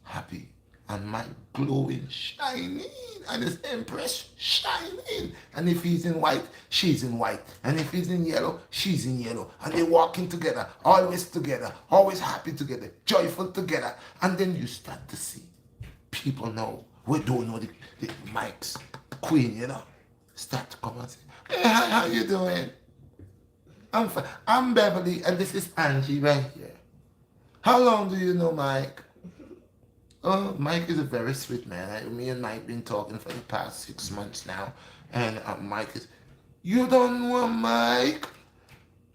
happy. And Mike glowing, shining, and his empress shining. And if he's in white, she's in white. And if he's in yellow, she's in yellow. And they walking together, always happy together, joyful together. And then you start to see people know, we don't know the Mike's queen, you know, start to come and say, hey, how you doing? I'm fine. I'm Beverly, and this is Angie right here. How long do you know Mike? Oh, Mike is a very sweet man. Me and Mike been talking for the past 6 months now. And Mike is, you don't know Mike?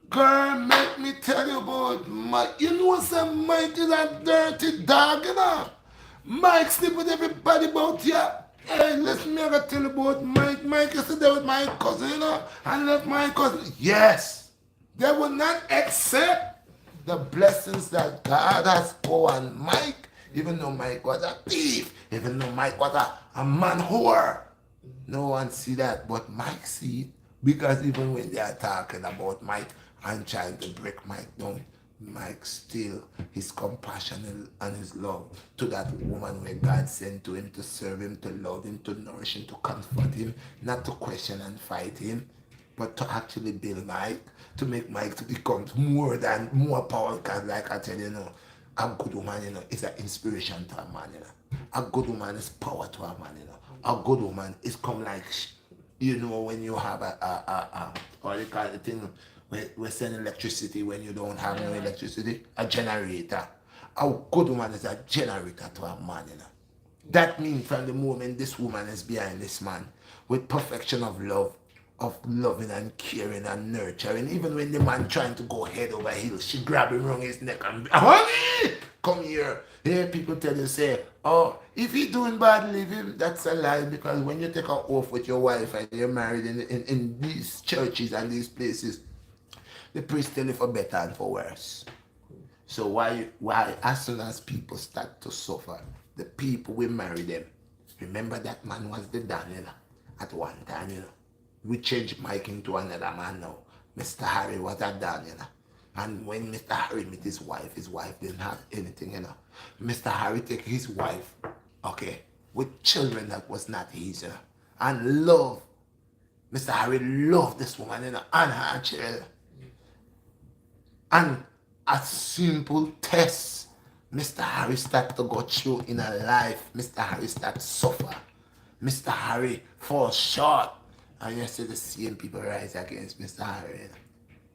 Girl, make me tell you about Mike. You know some Mike is a dirty dog, you know? Mike sleep with everybody about here. Hey, listen, me I gotta tell you about Mike. Mike used to there with my cousin, you know? I love my cousin. Yes, they will not accept the blessings that God has poured on Mike. Even though Mike was a thief, even though Mike was a man whore. No one see that, but Mike see it. Because even when they are talking about Mike and trying to break Mike down, Mike still his compassion and his love to that woman where God sent to him to serve him, to love him, to nourish him, to comfort him, not to question and fight him, but to actually build Mike, to make Mike to become more powerful. Because like I tell you, a good woman, is an inspiration to a man, A good woman is power to a man, A good woman is come like, when you have what do you call the thing, we send electricity when you don't have no electricity, a generator. A good woman is a generator to a man, That means from the moment this woman is behind this man, with perfection of love, of loving and caring and nurturing. Even when the man trying to go head over heels, she grab him around his neck and, honey, come here. Here people tell you, say, oh, if he doing bad, leave him. That's a lie, because when you take an oath with your wife and you're married in these churches and these places, the priest tell you for better and for worse. So why as soon as people start to suffer, the people will marry them. Remember that man was the Daniel at one time, We changed Mike into another man now. Mr. Harry was a Dan, And when Mr. Harry met his wife didn't have anything, Mr. Harry take his wife, okay, with children that was not his, And love. Mr. Harry loved this woman, and her children. And a simple test, Mr. Harry started to go through in a life. Mr. Harry started to suffer. Mr. Harry falls short. And you see the same people rise against Mr. Harry.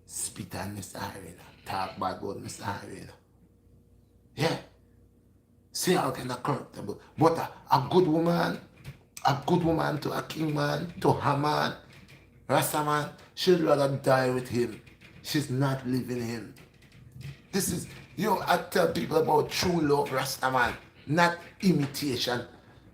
Spit on Mr. Harry. Talk bad about Mr. Harry. Yeah. See how kind of corruptible. But a good woman to a king man, to a man, Rasta man, she'd rather die with him. She's not leaving him. This is I tell people about true love, Rastaman, not imitation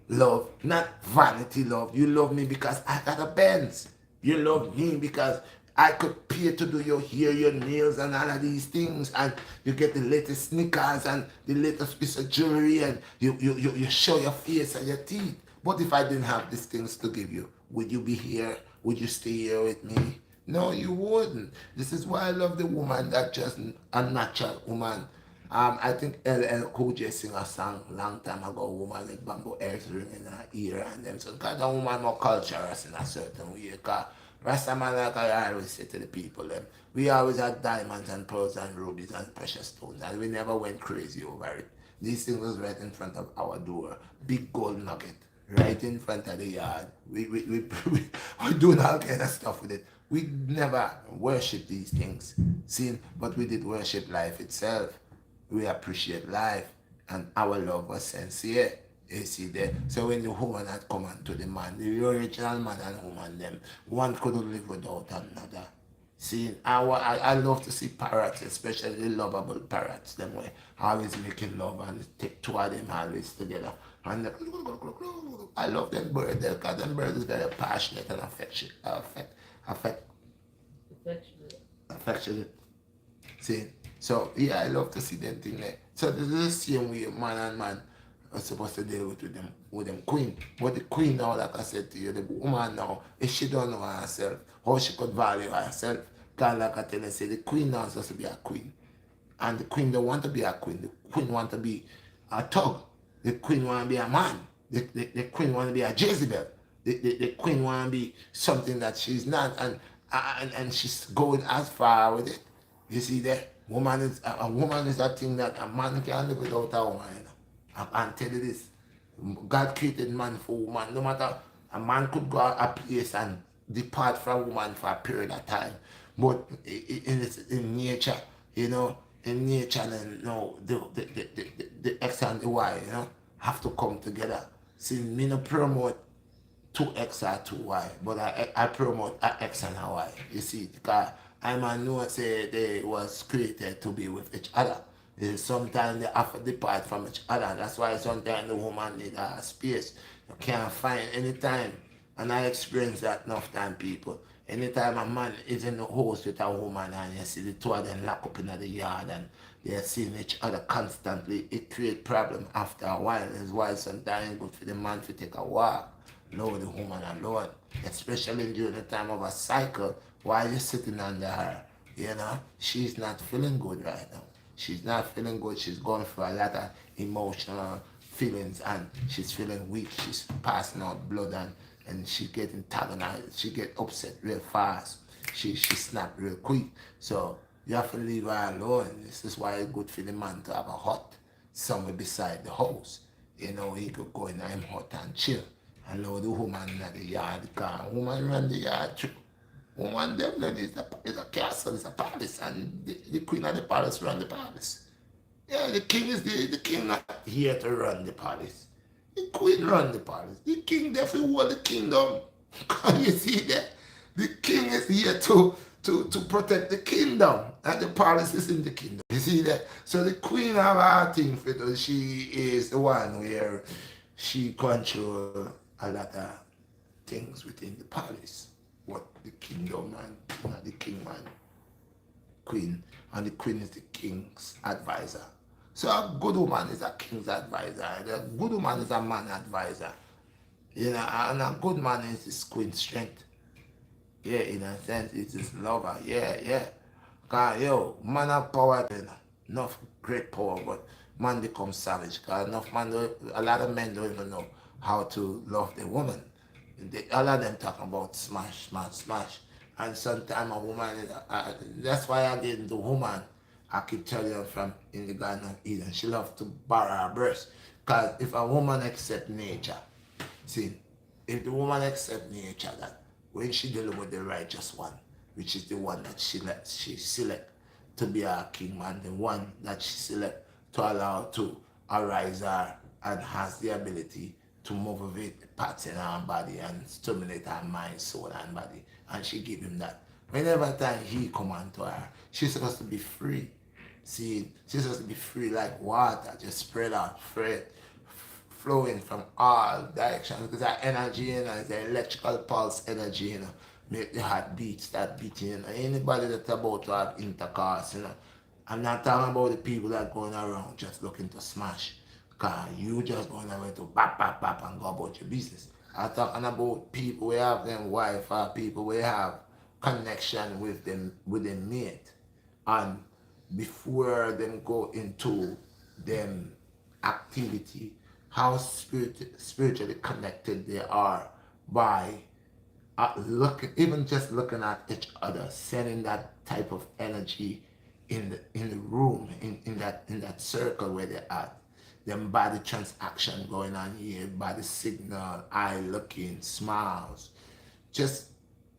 love, not vanity love. You love me because I got a Benz. You love me because I could pay to do your hair, your nails, and all of these things, and you get the latest sneakers and the latest piece of jewelry, and you show your face and your teeth. But if I didn't have these things to give you, would you be here? Would you stay here with me? No, you wouldn't. This is why I love the woman that just a natural woman. I think LL Cool J sing a song long time ago, woman with bamboo ears ring in her ear and them. So because the woman more culturous in a certain way. Because Rastaman, like I always say to the people, we always had diamonds and pearls and rubies and precious stones, and we never went crazy over it. These things was right in front of our door. Big gold nugget right in front of the yard. We doing all kind of stuff with it. We never worship these things, see, but we did worship life itself. We appreciate life, and our love was sincere. You see there. So when the woman had come unto the man, the original man and woman, them one couldn't live without another. See, I love to see parrots, especially the lovable parrots, them way always making love and take two of them always together. And I love them birds because them birds is very passionate and affect, Affectionate. affectionate. See, so yeah, I love to see them thing there. So this is the same way man and man are supposed to deal with them queen. But the queen now, like I said to you, the woman now, if she don't know herself, how she could value herself, God like I tell you, say the queen now is supposed to be a queen. And the queen don't want to be a queen. The queen want to be a thug. The queen want to be a man. The queen want to be a Jezebel. The queen want to be something that she's not, and she's going as far with it. You see that a woman is a thing that a man can't live without a woman. You know? I can tell you this. God created man for woman. No matter a man could go a place and depart from woman for a period of time, but in nature, in nature, and the X and the Y, have to come together. See, me no promote two X or two Y, but I promote a X and a Y. You see, because I man know say they was created to be with each other. Sometimes they have to depart from each other. That's why sometimes the woman need a space. You can't find any time. And I experience that enough time, people. Anytime a man is in the house with a woman and you see the two of them lock up in the yard and they're seeing each other constantly, it creates problem after a while. That's why sometimes it's good for the man to take a walk, lower the woman alone, especially during the time of a cycle while you're sitting under her. She's not feeling good right now. She's not feeling good. She's going through a lot of emotional feelings and she's feeling weak. She's passing out blood and she get antagonized. She get upset real fast. She snap real quick. So you have to leave her alone. This is why it's good for the man to have a hut somewhere beside the house. He could go in him hut and chill. And know the woman in the yard. Because woman run the yard too. Woman definitely is a castle, it's a palace, and the queen of the palace run the palace. Yeah, the king is the king not here to run the palace. The queen run the palace. The king definitely hold the kingdom. You see that? The king is here to protect the kingdom, and the palace is in the kingdom. You see that? So the queen of our thing, she is the one where she control a lot of things within the palace. What the kingdom and the king man, queen, and the queen is the king's advisor. So a good woman is a king's advisor, and a good woman is a man advisor. And a good man is his queen's strength. Yeah, in a sense, it's his lover. Yeah. Cause man have power, enough great power, but man becomes savage. Cause a lot of men don't even know how to love the woman. A lot of them talking about smash. And sometimes a woman, that's why again the woman, I keep telling you from in the Garden of Eden, she loves to borrow her breast. Because if a woman accept nature, see, if the woman accept nature that when she dealing with the righteous one, which is the one that she select to be our king man, the one that she select to allow to arise her and has the ability to motivate the parts in her body and stimulate her mind, soul, and body. And she give him that. Whenever time he come on to her, she's supposed to be free. See, she's supposed to be free like water, just spread out, flowing from all directions. Because that energy, it's the electrical pulse energy, make the heart beat, start beating. Anybody that's about to have intercourse, I'm not talking about the people that going around just looking to smash. Cause you just going around to bap bap bap and go about your business. I'm talking about people we have them wife or people we have connection with them mate. And before them go into them activity, how spiritually connected they are by even just looking at each other, sending that type of energy in the room, in that circle where they're at. Them body transaction going on here, body signal, eye looking, smiles. Just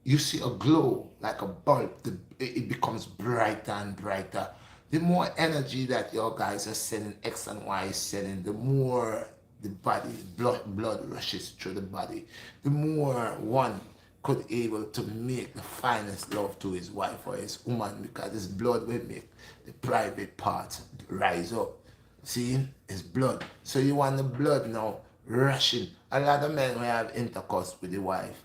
you see a glow like a bulb. It becomes brighter and brighter. The more energy that your guys are sending, X and Y is sending, the more the body blood rushes through the body. The more one could able to make the finest love to his wife or his woman, because his blood will make the private parts rise up. See, it's blood. So you want the blood now rushing. A lot of men will have intercourse with the wife,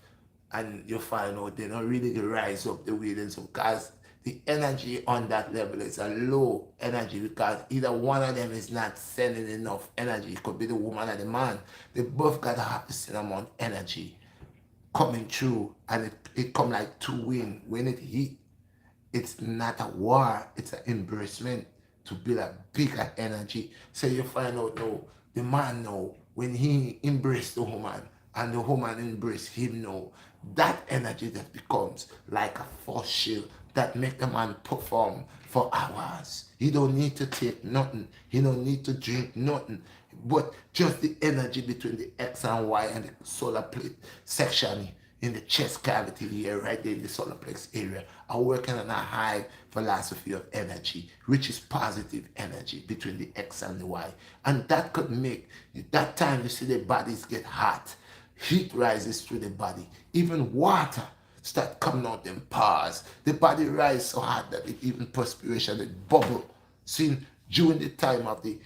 and you find out they don't really rise up the way they so, because the energy on that level is a low energy, because either one of them is not sending enough energy. It could be the woman or the man. They both got to have the same amount of energy coming through, and it come like two wind. When it hit, it's not a war, it's an embracement to build a bigger energy. So you find out now, the man now, when he embraced the woman and the woman embraced him now, that energy that becomes like a force shield that make the man perform for hours. He don't need to take nothing. He don't need to drink nothing. But just the energy between the X and Y and the solar plate section in the chest cavity here, right there in the solar plex area, are working on a high philosophy of energy, which is positive energy between the X and the Y. And that could make, that time you see the bodies get hot, heat rises through the body, even water start coming out them pores. The body rise so hard that it even perspiration, it bubble. See, during the time of the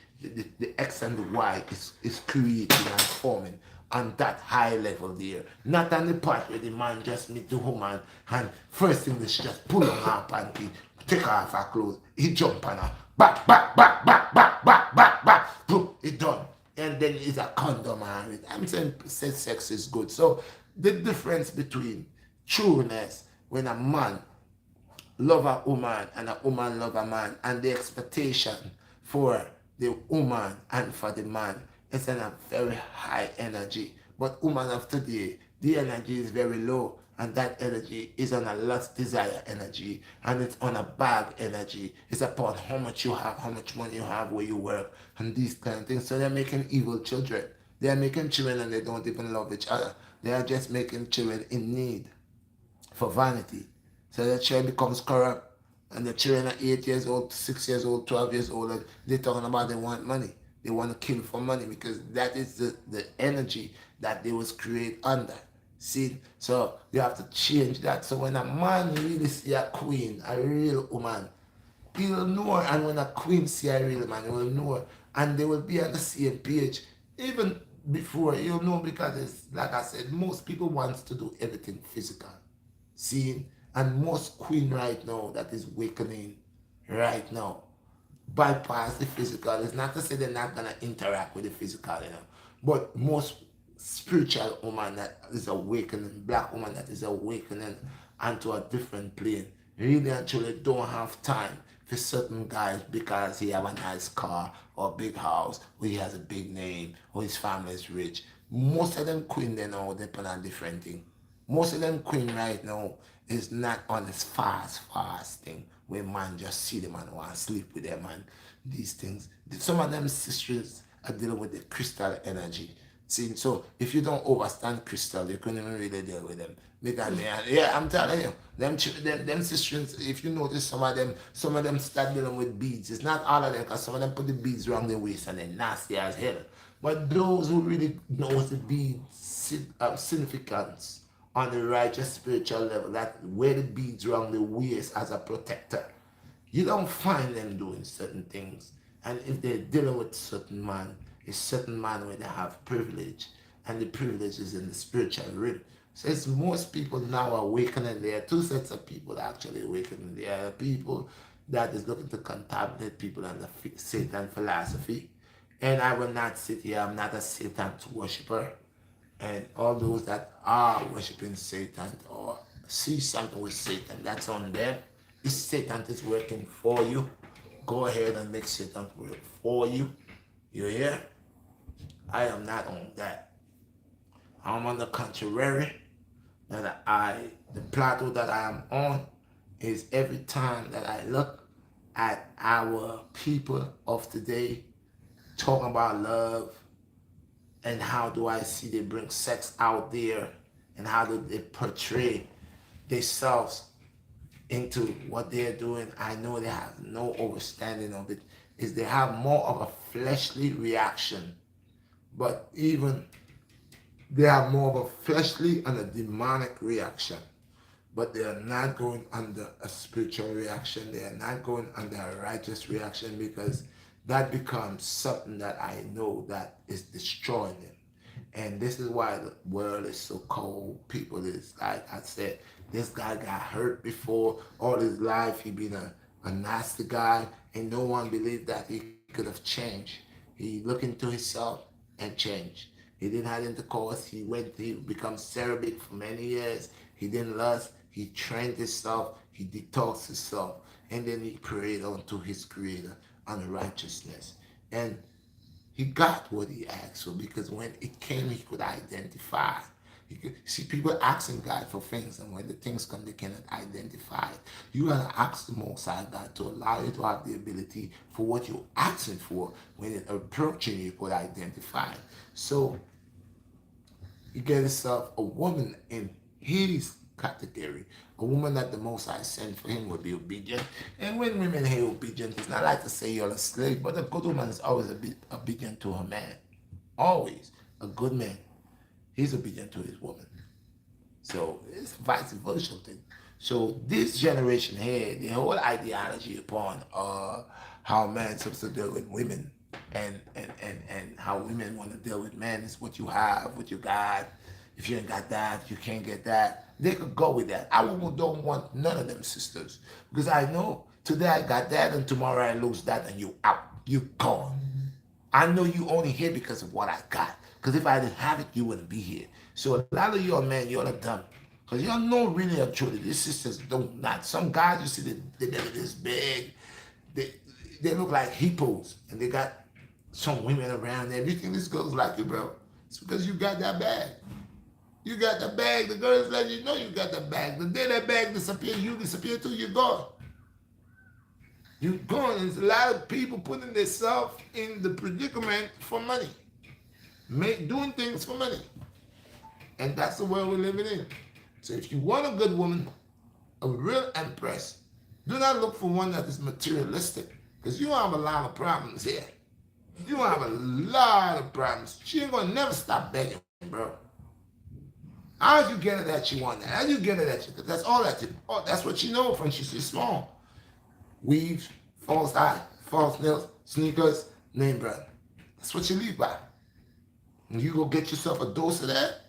X and the Y is creating and forming on that high level there. Not on the part where the man just meet the woman and first thing is just pull on her panty, take off her clothes, he jump on her, back, back, back, back, back, back, back, back, boom, it done. And then it's a condom on it. I'm saying sex is good. So the difference between trueness when a man love a woman and a woman love a man, and the expectation for the woman and for the man is in a very high energy. But woman of today, the energy is very low, and that energy is on a lust desire energy, and it's on a bag energy. It's upon how much you have, how much money you have, where you work, and these kind of things. So they're making evil children. They are making children and they don't even love each other. They are just making children in need for vanity. So the child becomes corrupt, and the children are 8 years old, 6 years old, 12 years old, and they're talking about they want money. They want to kill for money, because that is the energy that they was created under. See? So you have to change that. So when a man really see a queen, a real woman, he'll know her. And when a queen see a real man, he will know her. And they will be on the same page. Even before, you'll know, because it's, like I said, most people want to do everything physical. See? And most queen right now that is awakening right now bypass the physical. It's not to say they're not gonna interact with the physical, but most spiritual woman that is awakening, black woman that is awakening onto a different plane, really and truly don't have time for certain guys because he have a nice car or a big house, or he has a big name, or his family is rich. Most of them queen they know depend on different thing. Most of them queen right now is not on this fast thing where man just see them and want to sleep with them and these things. Some of them sisters are dealing with the crystal energy. See, so if you don't understand crystal, you couldn't even really deal with them. Because yeah, I'm telling you, them sisters, if you notice some of them start dealing with beads. It's not all of them, because some of them put the beads around their waist and they're nasty as hell. But those who really knows the beads significance on the righteous spiritual level, that wear the beads around the waist as a protector, You don't find them doing certain things. And if they're dealing with certain man, a certain man where they have privilege, and the privilege is in the spiritual realm. So it's most people now awakening. There are two sets of people actually awakening. There are people that is looking to contaminate people under Satan philosophy. And I will not sit here, I'm not a Satan worshiper. And all those that are worshiping Satan or see something with Satan, that's on them. If Satan is working for you, go ahead and make Satan work for you. You hear? I am not on that. I'm on the contrary. The plateau that I am on is every time that I look at our people of today talking about love, and how do I see they bring sex out there, and how do they portray themselves into what they're doing. I know they have no understanding of it. Is they have more of a fleshly reaction, but even they have more of a fleshly and a demonic reaction. But they are not going under a spiritual reaction. They are not going under a righteous reaction, because that becomes something that I know that is destroying them. And this is why the world is so cold. People is, like I said, this guy got hurt before all his life. He been a nasty guy, and no one believed that he could have changed. He looked into himself and changed. He didn't have intercourse. He become celibate for many years. He didn't lust. He trained himself. He detoxed himself. And then he prayed unto his creator on righteousness. And he got what he asked for, because when it came, he could identify. He could see people asking God for things, and when the things come, they cannot identify it. You gotta ask the Most High God to allow you to have the ability for what you're asking for. When it approaching, you could identify. So you get yourself a woman in his category, a woman that the Most High sent for him would be obedient. And when women hear obedient, it's not like to say you're a slave, but a good woman is always a bit obedient to her man. Always. A good man, he's obedient to his woman. So it's vice versa thing. So this generation here, the whole ideology upon how men supposed to deal with women, and how women want to deal with men is what you have, what you got. If you ain't got that, you can't get that. They could go with that. I don't want none of them sisters, because I know today I got that and tomorrow I lose that and you out. You gone. I know you only here because of what I got. Because if I didn't have it, you wouldn't be here. So a lot of you are men, you're dumb. Because y'all know really and truly, these sisters don't not. Some guys, you see, they this big. They, they look like hippos. And they got some women around there. You think this girl's like you, bro? It's because you got that bag. You got the bag. The girls let you know you got the bag. The day that bag disappears, you disappear too, you're gone. You're gone. There's a lot of people putting themselves in the predicament for money. Doing things for money. And that's the world we're living in. So if you want a good woman, a real empress, do not look for one that is materialistic. Because you have a lot of problems here. You have a lot of problems. She ain't going to never stop begging, bro. How'd you get her that she want that? How'd you get her that? Because that's all that. That's what she know from she's small. Weave, false eye, false nails, sneakers, name brand. That's what you live by. And you go get yourself a dose of that.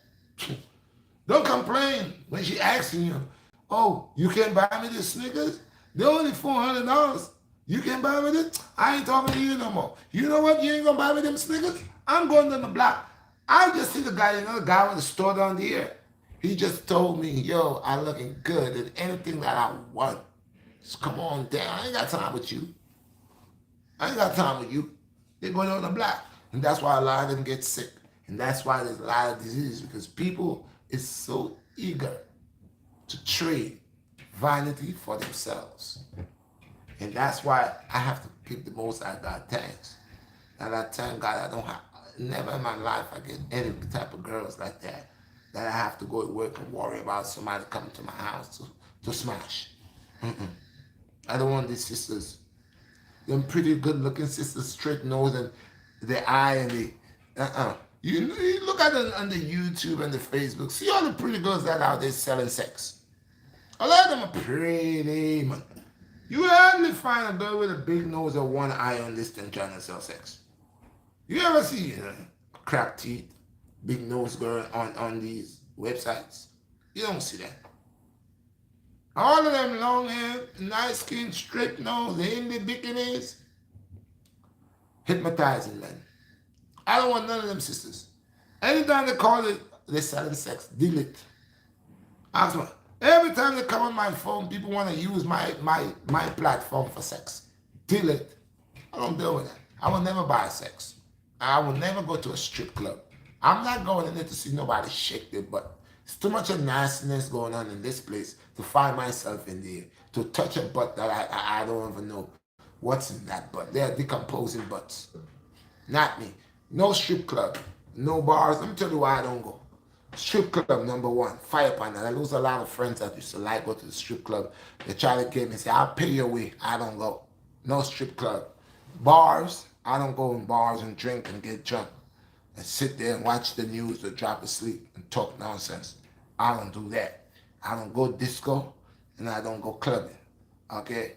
Don't complain when she asking you, oh, you can't buy me this sneakers? They're only $400. You can't buy me this? I ain't talking to you no more. You know what? You ain't gonna buy me them sneakers? I'm going down the block. I just see another guy with a store down there. He just told me, yo, I'm looking good and anything that I want. Just come on down. I ain't got time with you. I ain't got time with you. They're going on the block. And that's why a lot of them get sick. And that's why there's a lot of diseases, because people is so eager to trade vanity for themselves. And that's why I have to give the Most High God thanks. And I thank God I don't have, never in my life I get any type of girls like that I have to go to work and worry about somebody coming to my house to smash. I don't want these sisters. Them pretty good looking sisters, straight nose and the eye and the You look at it on the YouTube and the Facebook. See all the pretty girls that are out there selling sex. A lot of them are pretty, man. You hardly find a girl with a big nose or one eye on this thing trying to sell sex. You ever see crack teeth, big nose girl on these websites? You don't see that. All of them long hair, nice skin, straight nose, they in the bikinis, hypnotizing men. I don't want none of them sisters. Anytime they call it, they're selling sex. Delete. Ask me. Every time they come on my phone, people want to use my platform for sex. Delete. I don't deal with that. I will never buy sex. I will never go to a strip club. I'm not going in there to see nobody shake their butt. It's too much of nastiness going on in this place to find myself in there, to touch a butt that I don't even know what's in that butt. They're decomposing butts. Not me. No strip club. No bars. Let me tell you why I don't go. Strip club number one, fire upon that. I lose a lot of friends that used to like go to the strip club. They try to get me, say, I'll pay your way. I don't go. No strip club. Bars, I don't go in bars and drink and get drunk and sit there and watch the news or drop asleep and talk nonsense. I don't do that. I don't go disco and I don't go clubbing. Okay?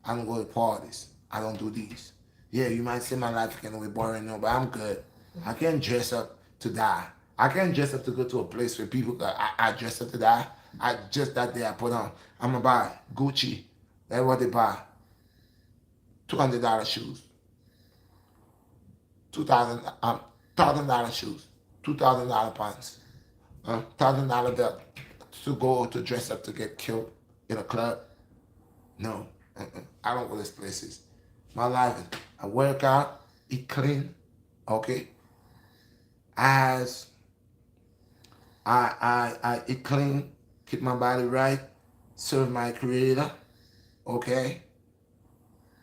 I don't go to parties. I don't do these. Yeah, you might say my life can be boring, no, but I'm good. I can't dress up to die. I can't dress up to go to a place where people go, I dress up to die. I just that day I put on, I'm gonna buy Gucci. That's what they buy. $200 shoes. 1,000 $1,000 shoes. $2,000 pants. $1,000 belt to go to dress up to get killed in a club. No. I don't go to these places. My life is I work out, eat clean, okay? As I eat clean, keep my body right, serve my creator, okay?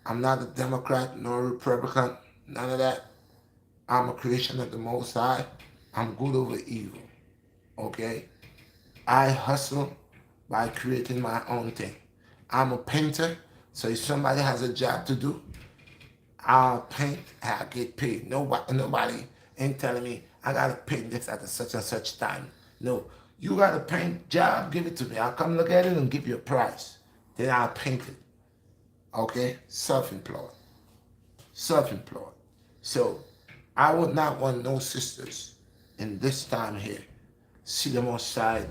I'm not a Democrat nor a Republican, none of that. I'm a creation of the Most High. I'm good over evil, okay? I hustle by creating my own thing. I'm a painter, so if somebody has a job to do, I'll paint, I'll get paid. Nobody ain't telling me I gotta paint this at a such and such time. No, you got a paint job, give it to me. I'll come look at it and give you a price. Then I'll paint it. Okay? Self-employed. Self-employed. So I would not want no sisters in this time here. See them outside.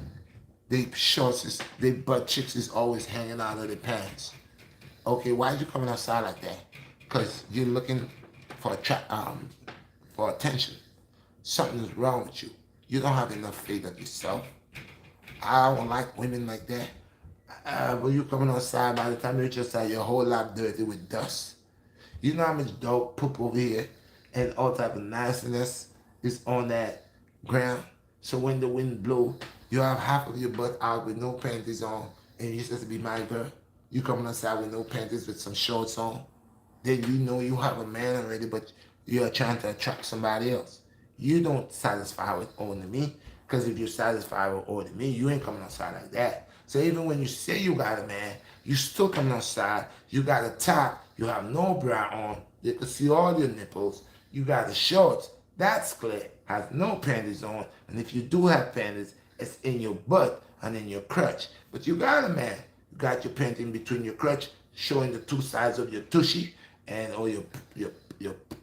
They shorts is, they butt cheeks is always hanging out of their pants. Okay, why are you coming outside like that? Because you're looking for for attention. Something is wrong with you. You don't have enough faith of yourself. I don't like women like that. When you coming outside, by the time you reach outside, your whole lot dirty with dust. You know how much dog poop over here and all type of nastiness is on that ground. So when the wind blow, you have half of your butt out with no panties on, and you're supposed to be my girl. You coming outside with no panties with some shorts on. Then you know you have a man already, but you're trying to attract somebody else. You don't satisfy with only me, because if you're satisfied with only me, you ain't coming outside like that. So even when you say you got a man, you still coming outside. You got a top. You have no bra on. You can see all your nipples. You got the shorts. That's clear. Has no panties on. And if you do have panties, it's in your butt and in your crotch. But you got a man. You got your panty in between your crotch, showing the two sides of your tushy and or your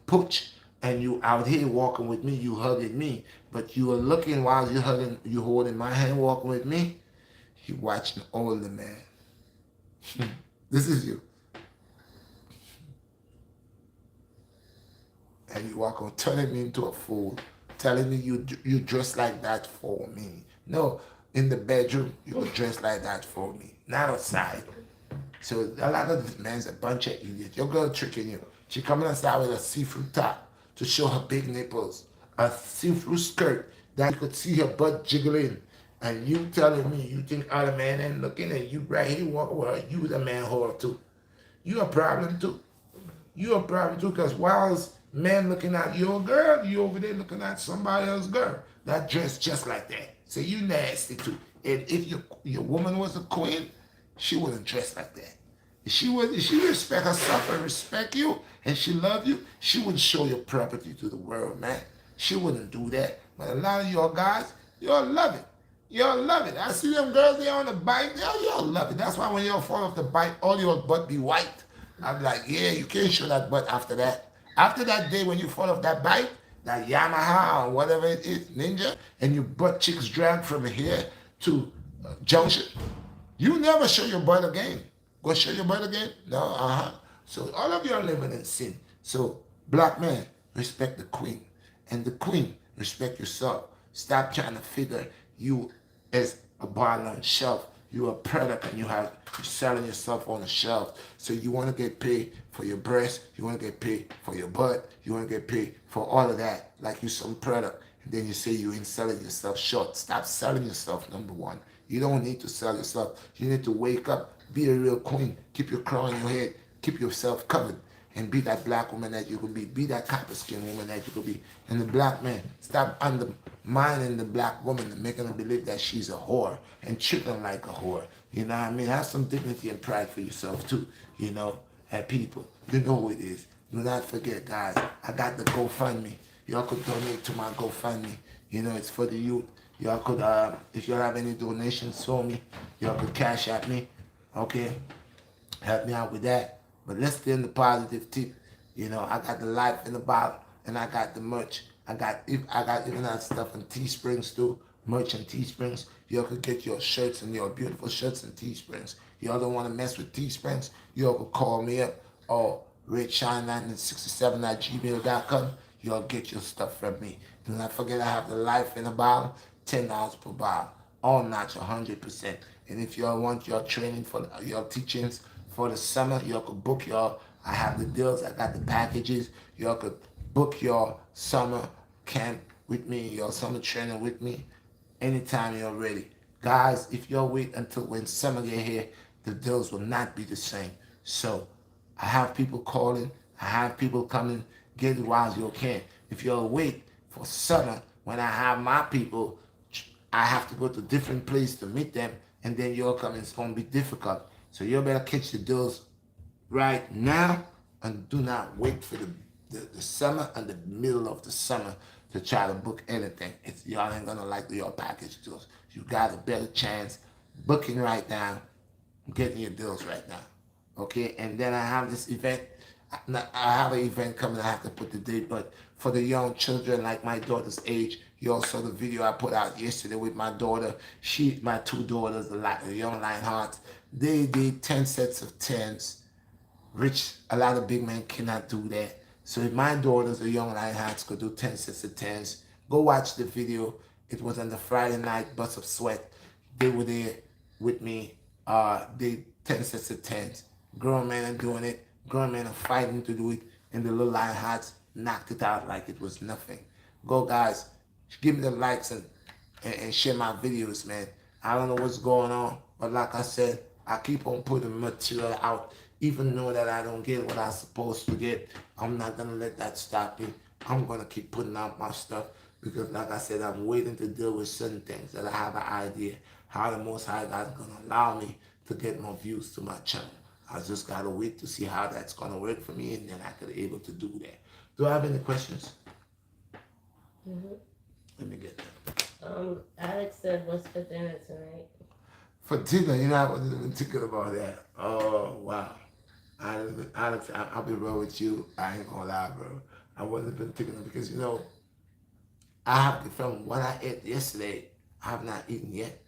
pooch. And you out here walking with me, you hugging me. But you are looking while you holding my hand, walking with me. You watching all the man. This is you. And you walk on turning me into a fool, telling me you dress like that for me. No, in the bedroom, you will dress like that for me, not outside. So a lot of these men's a bunch of idiots. Your girl tricking you. She coming outside with a see-through top to show her big nipples, a see-through skirt that you could see her butt jiggling. And you telling me you think other man ain't looking and you right here walking with her, you the man whore too. You a problem too. You a problem too, because whilst men looking at your girl, you over there looking at somebody else's girl that dressed just like that. So you nasty too. And if your woman was a queen, she wouldn't dress like that. If she respect herself and respect you and she love you, she wouldn't show your property to the world, man. She wouldn't do that. But a lot of your guys, y'all love it. You'll love it. I see them girls there on the bike. You'll love it. That's why when you fall off the bike, all your butt be white. I'm like, yeah, you can't show that butt after that. After that day when you fall off that bike, that Yamaha or whatever it is, Ninja, and your butt cheeks drag from here to Junction, you never show your butt again. Go show your butt again? No, So all of you are living in sin. So black man, respect the queen. And the queen, respect yourself. Stop trying to figure you as a bottle on the shelf. You're a product and you're selling yourself on the shelf. So you want to get paid for your breast, you want to get paid for your butt, you want to get paid for all of that, like you some product. And then you say you ain't selling yourself short. Stop selling yourself, number one. You don't need to sell yourself. You need to wake up, be a real queen, keep your crown on your head, keep yourself covered, and be that black woman that you could be. Be that copper skin woman that you could be. And the black man, stop undermining the black woman and making her believe that she's a whore and treat her like a whore. You know what I mean? Have some dignity and pride for yourself too, you know, and people. You know who it is. Do not forget, guys, I got the GoFundMe. Y'all could donate to my GoFundMe. You know, it's for the youth. Y'all could, if y'all have any donations for me, y'all could cash at me. Okay? Help me out with that. But let's stay in the positive tip. You know, I got the life in the bottle and I got the merch. I got even that stuff in Teesprings too. Merch and Teesprings. Y'all could get your shirts and your beautiful shirts in Teesprings. Y'all don't want to mess with Teesprings, y'all could call me up or redshine1967 at gmail.com. Y'all get your stuff from me. Do not forget I have the life in a bottle, $10 per bottle. All natural, 100%. And if y'all want your training for your teachings for the summer, y'all could book y'all. I have the deals, I got the packages. Y'all could book your summer camp with me, your summer training with me anytime you're ready. Guys, if y'all wait until when summer get here, the deals will not be the same. So I have people calling, I have people coming, get it while you can. If y'all wait for summer, when I have my people, I have to go to different place to meet them, and then y'all come, it's gonna be difficult. So you better catch the deals right now and do not wait for the summer and the middle of the summer to try to book anything. Y'all ain't gonna like your package deals. You got a better chance booking right now, getting your deals right now. Okay, and then I have this event. I have an event coming. I have to put the date, but for the young children like my daughter's age, you all saw the video I put out yesterday with my daughter. My two daughters, the young Lionhearts. They did 10 sets of tens, which a lot of big men cannot do that. So if my daughters, the young Lionhearts, could do 10 sets of tens, go watch the video. It was on the Friday night Bus of Sweat. They were there with me. They 10 sets of tens. Grown men are doing it. Grown men are fighting to do it. And the little Lionhearts knocked it out like it was nothing. Go guys, give me the likes and share my videos, man. I don't know what's going on, but like I said, I keep on putting material out. Even though that I don't get what I'm supposed to get, I'm not gonna let that stop me. I'm gonna keep putting out my stuff because, like I said, I'm waiting to deal with certain things that I have an idea how the Most High God's gonna allow me to get more views to my channel. I just gotta wait to see how that's gonna work for me, and then I could be able to do that. Do I have any questions? Let me get that. Alex said, "What's for dinner tonight?" For dinner, you know, I wasn't even thinking about that. Oh wow, Alex, I'll be real with you. I ain't gonna lie, bro. I wasn't even thinking because you know, I have from what I ate yesterday, I have not eaten yet,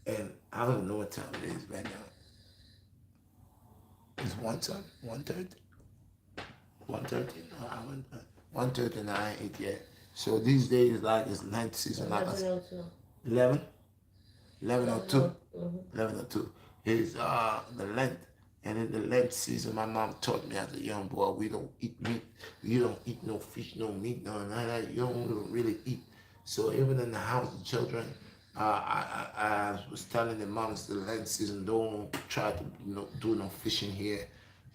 and I don't know what time it is right now. It's 1:30, 1:30, 1:30. No, I went 1:30 and I ain't eat yet. So these days, like it's night season, like 11:02. 11, 11:02. 11:02. 11:02 is the Lent. And in the Lent season, my mom taught me as a young boy, we don't eat meat. You don't eat no fish, no meat, no none of that. You don't really eat. So even in the house, the children, I was telling the moms the Lent season, don't try to do no fishing here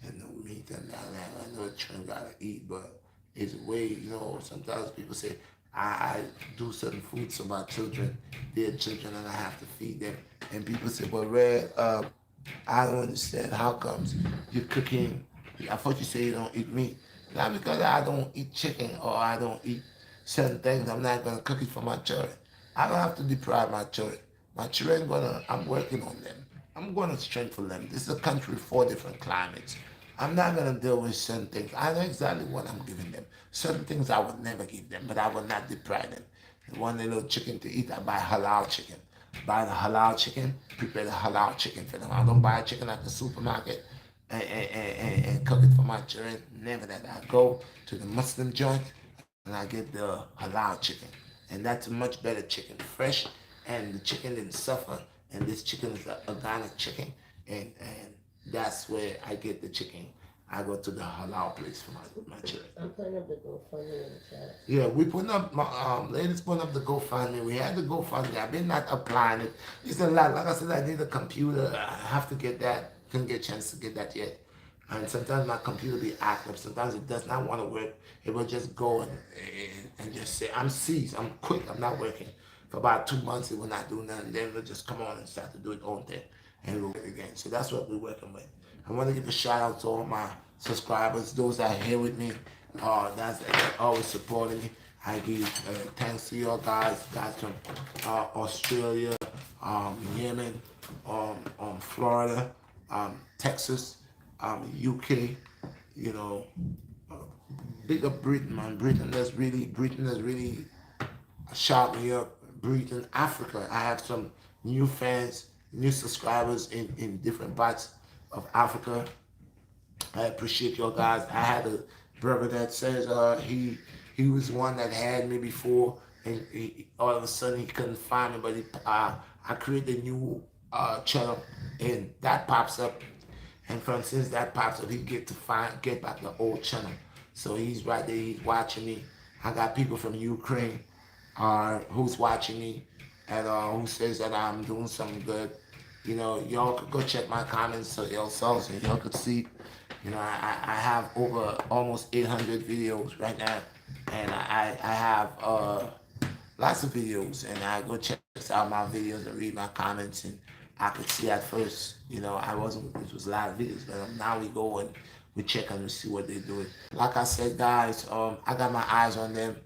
and no meat and that. I know children gotta eat, but it's a way, you know, sometimes people say, I do certain foods for my children, their children, and I have to feed them. And people say, well, Red, I don't understand how comes you're cooking. I thought you said you don't eat meat. Not because I don't eat chicken or I don't eat certain things. I'm not going to cook it for my children. I don't have to deprive my children. My children I'm working on them. I'm gonna strengthen them. This is a country with 4 different climates. I'm not gonna deal with certain things. I know exactly what I'm giving them. Certain things I would never give them, but I will not deprive them. They want a little chicken to eat, I buy halal chicken. Buy the halal chicken, prepare the halal chicken for them. I don't buy chicken at the supermarket and cook it for my children. Never that. I go to the Muslim joint and I get the halal chicken. And that's a much better chicken, fresh, and the chicken didn't suffer. And this chicken is a organic chicken, and that's where I get the chicken. I go to the halal place for my children. I'm putting up the GoFundMe in the chat. Yeah, we putting up my ladies putting up the GoFundMe. We had the GoFundMe. I've been not applying it. It's a lot. Like I said, I need a computer. I have to get that. Couldn't get a chance to get that yet. And sometimes my computer be active. Sometimes it does not want to work. It will just go and just say, I'm seized. I'm quick. I'm not working. For about 2 months, it will not do nothing. Then it will just come on and start to do its own thing. And it will work again. So that's what we're working with. I want to give a shout out to all my subscribers, those that are here with me, that's always supporting me. I give thanks to you guys from Australia, Yemen, Florida, Texas, UK, you know, uh, big up Britain, man. Britain has really shout me up. Britain, Africa. I have some new fans, new subscribers in different parts of Africa. I appreciate your guys. I had a brother that says he was one that had me before, and all of a sudden he couldn't find me, but I created a new channel, and that pops up, and from since that pops up, he get back the old channel. So he's right there. He's watching me. I got people from Ukraine who's watching me, and who says that I'm doing something good. You know, y'all could go check my comments so yourselves and y'all could see. You know, I have over almost 800 videos right now, and I have lots of videos, and I go check out my videos and read my comments, and I could see at first, you know, I wasn't, it was a lot of videos, but now we go and we check them and see what they're doing. Like I said, guys, I got my eyes on them,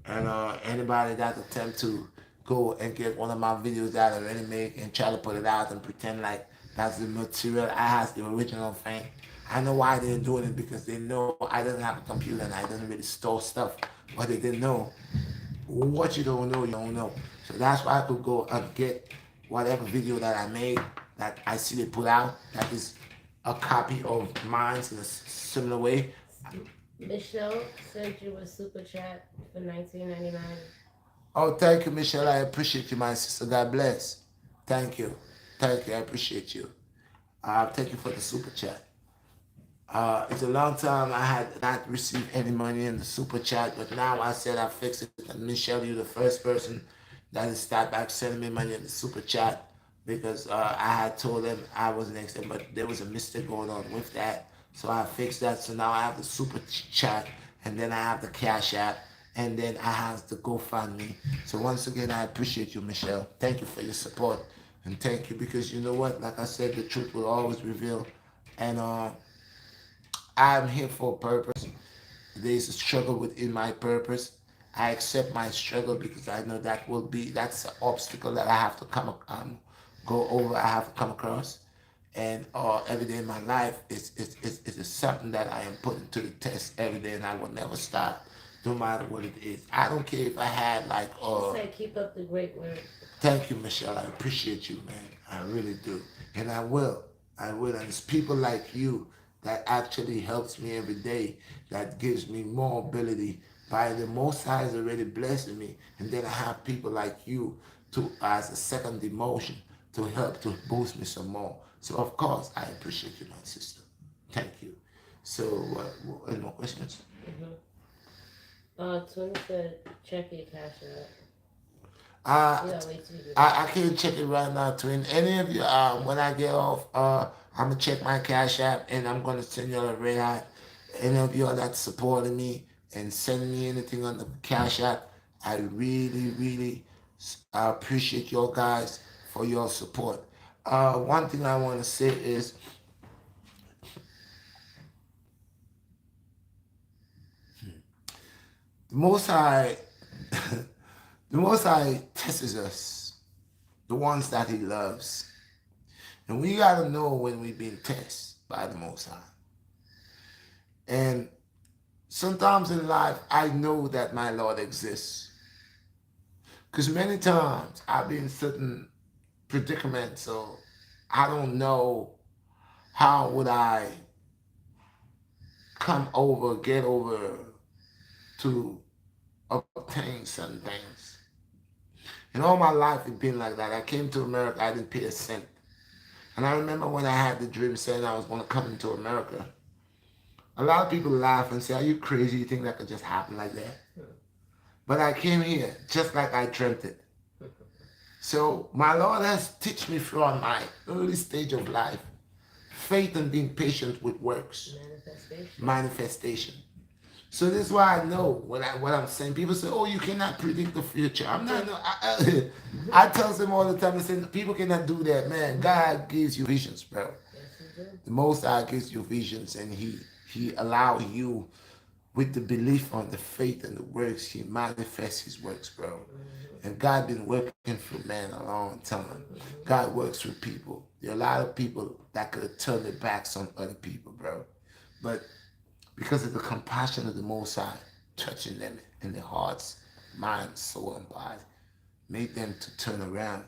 and anybody that attempt to go and get one of my videos that I already make and try to put it out and pretend like that's the material I has the original thing. I know why they're doing it because they know I didn't have a computer and I didn't really store stuff, but they didn't know what you don't know. So that's why I could go and get whatever video that I made that I see they put out that is a copy of mine in a similar way. Michelle sent you a super chat for 19.99. Oh, thank you, Michelle. I appreciate you, my sister. God bless. Thank you. Thank you. I appreciate you. Thank you for the super chat. It's a long time I had not received any money in the super chat, but now I said I fixed it. And Michelle, you're the first person that has started back sending me money in the super chat because I had told them I wasn't accepting, but there was a mistake going on with that. So I fixed that. So now I have the super chat, and then I have the Cash App, and then I have the GoFundMe. So once again, I appreciate you, Michelle. Thank you for your support, and thank you because you know what? Like I said, the truth will always reveal, and I'm here for a purpose. There's a struggle within my purpose. I accept my struggle because I know that's an obstacle that I have to go over. I have to come across, and every day in my life is something that I am putting to the test every day, and I will never stop, no matter what it is. I don't care if I had like She said, keep up the great work. thank you, Michelle. I appreciate you, man. I really do. And I will. I will. And it's people like you that actually helps me every day, that gives me more ability. By the Most High is already blessing me. And then I have people like you to as a second demotion to help to boost me some more. So of course I appreciate you, my sister. Thank you. So any more questions? Twin said, check your cash out. Uh, You gotta wait till you do I that. can't check it right now, twin. Any of you, when I get off, I'm gonna check my Cash App and I'm gonna send you a red hat. Any of you that's supporting me and sending me anything on the Cash App, I really, really appreciate you guys for your support. One thing I want to say is the Most High, The Most High tests us, the ones that He loves. And we got to know when we've been tested by the Most High. And sometimes in life, I know that my Lord exists. Because many times I've been in certain predicaments, so I don't know how would I get over to obtain certain things. And all my life it's been like that. I came to America, I didn't pay a cent. And I remember when I had the dream saying I was going to come into America, a lot of people laugh and say, are you crazy? You think that could just happen like that? But I came here just like I dreamt it. So my Lord has taught me from my early stage of life, faith and being patient with works, manifestation. So this is why I know what I'm saying. People say, "Oh, you cannot predict the future." I'm not. No, I tell them all the time. I say, "People cannot do that, man. God gives you visions, bro. The Most High gives you visions, and He allows you with the belief on the faith and the works. He manifests His works, bro. And God been working for man a long time. God works with people. There are a lot of people that could turn their backs on other people, bro, but because of the compassion of the Most High touching them in their hearts, mind, soul, and body, made them to turn around.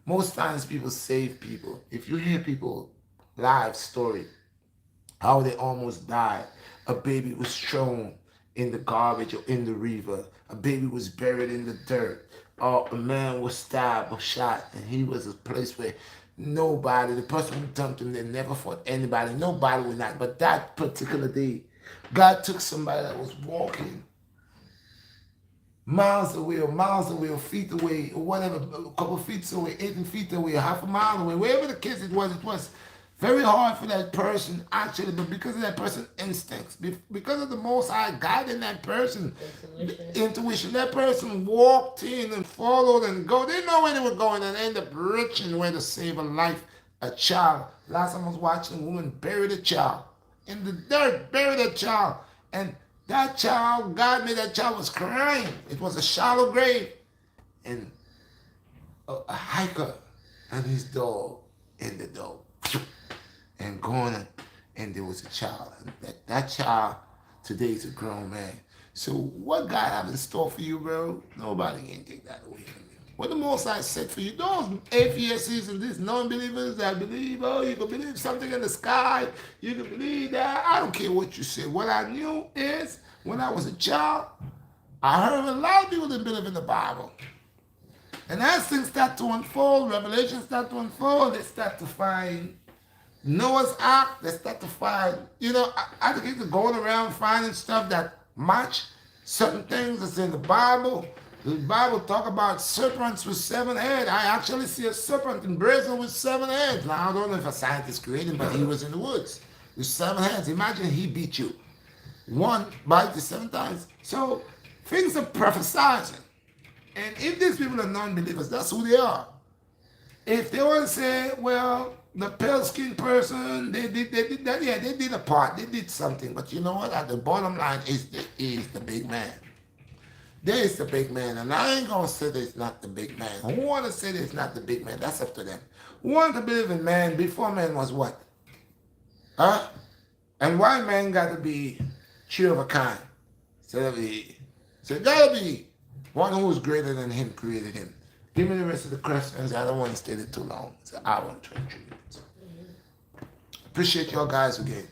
Most times people save people. If you hear people live story, how they almost died, a baby was thrown in the garbage or in the river, a baby was buried in the dirt, or a man was stabbed or shot, and he was a place where the person who dumped him, they never fought anybody, nobody would not. But that particular day, God took somebody that was walking miles away, or feet away, or whatever, a couple feet away, 18 feet away, half a mile away, wherever the case it was very hard for that person actually, but because of that person's instincts, because of the Most High guiding that person, intuition, that person walked in and followed and go. They know where they were going and end up reaching where to save a life, a child. Last time I was watching a woman bury the child in the dirt, bury the child, and that child, God made that child was crying. It was a shallow grave, and a hiker and his dog in the dog and going, and there was a child. That child today is a grown man. So what God have in store for you, bro? Nobody can take that away from you. What the Most High said for you, those atheists and these non-believers that believe, oh, you can believe something in the sky, you can believe that. I don't care what you say. What I knew is when I was a child, I heard a lot of people that believe in the Bible. And as things start to unfold, revelations start to unfold, they start to find Noah's Ark, they start to find, I think they're going around finding stuff that match certain things that's in the Bible. The Bible talk about serpents with 7 heads. I actually see a serpent in Brazil with 7 heads. Now, I don't know if a scientist created him, but he was in the woods with 7 heads. Imagine he beat you. One bite you 7 times. So things are prophesizing. And if these people are non-believers, that's who they are. If they want to say, well, the pale-skinned person, they did that, yeah, they did a part, they did something. But you know what? At the bottom line is the big man. There is the big man, and I ain't gonna say that it's not the big man. Who wanna say that it's not the big man? That's up to them. Who want to believe in man before man was what? Huh? And why man got to be true of a kind? So it gotta be one who is greater than him created him. Give me the rest of the questions. I don't want to stay there too long. It's an hour and 23 minutes. Appreciate y'all guys again.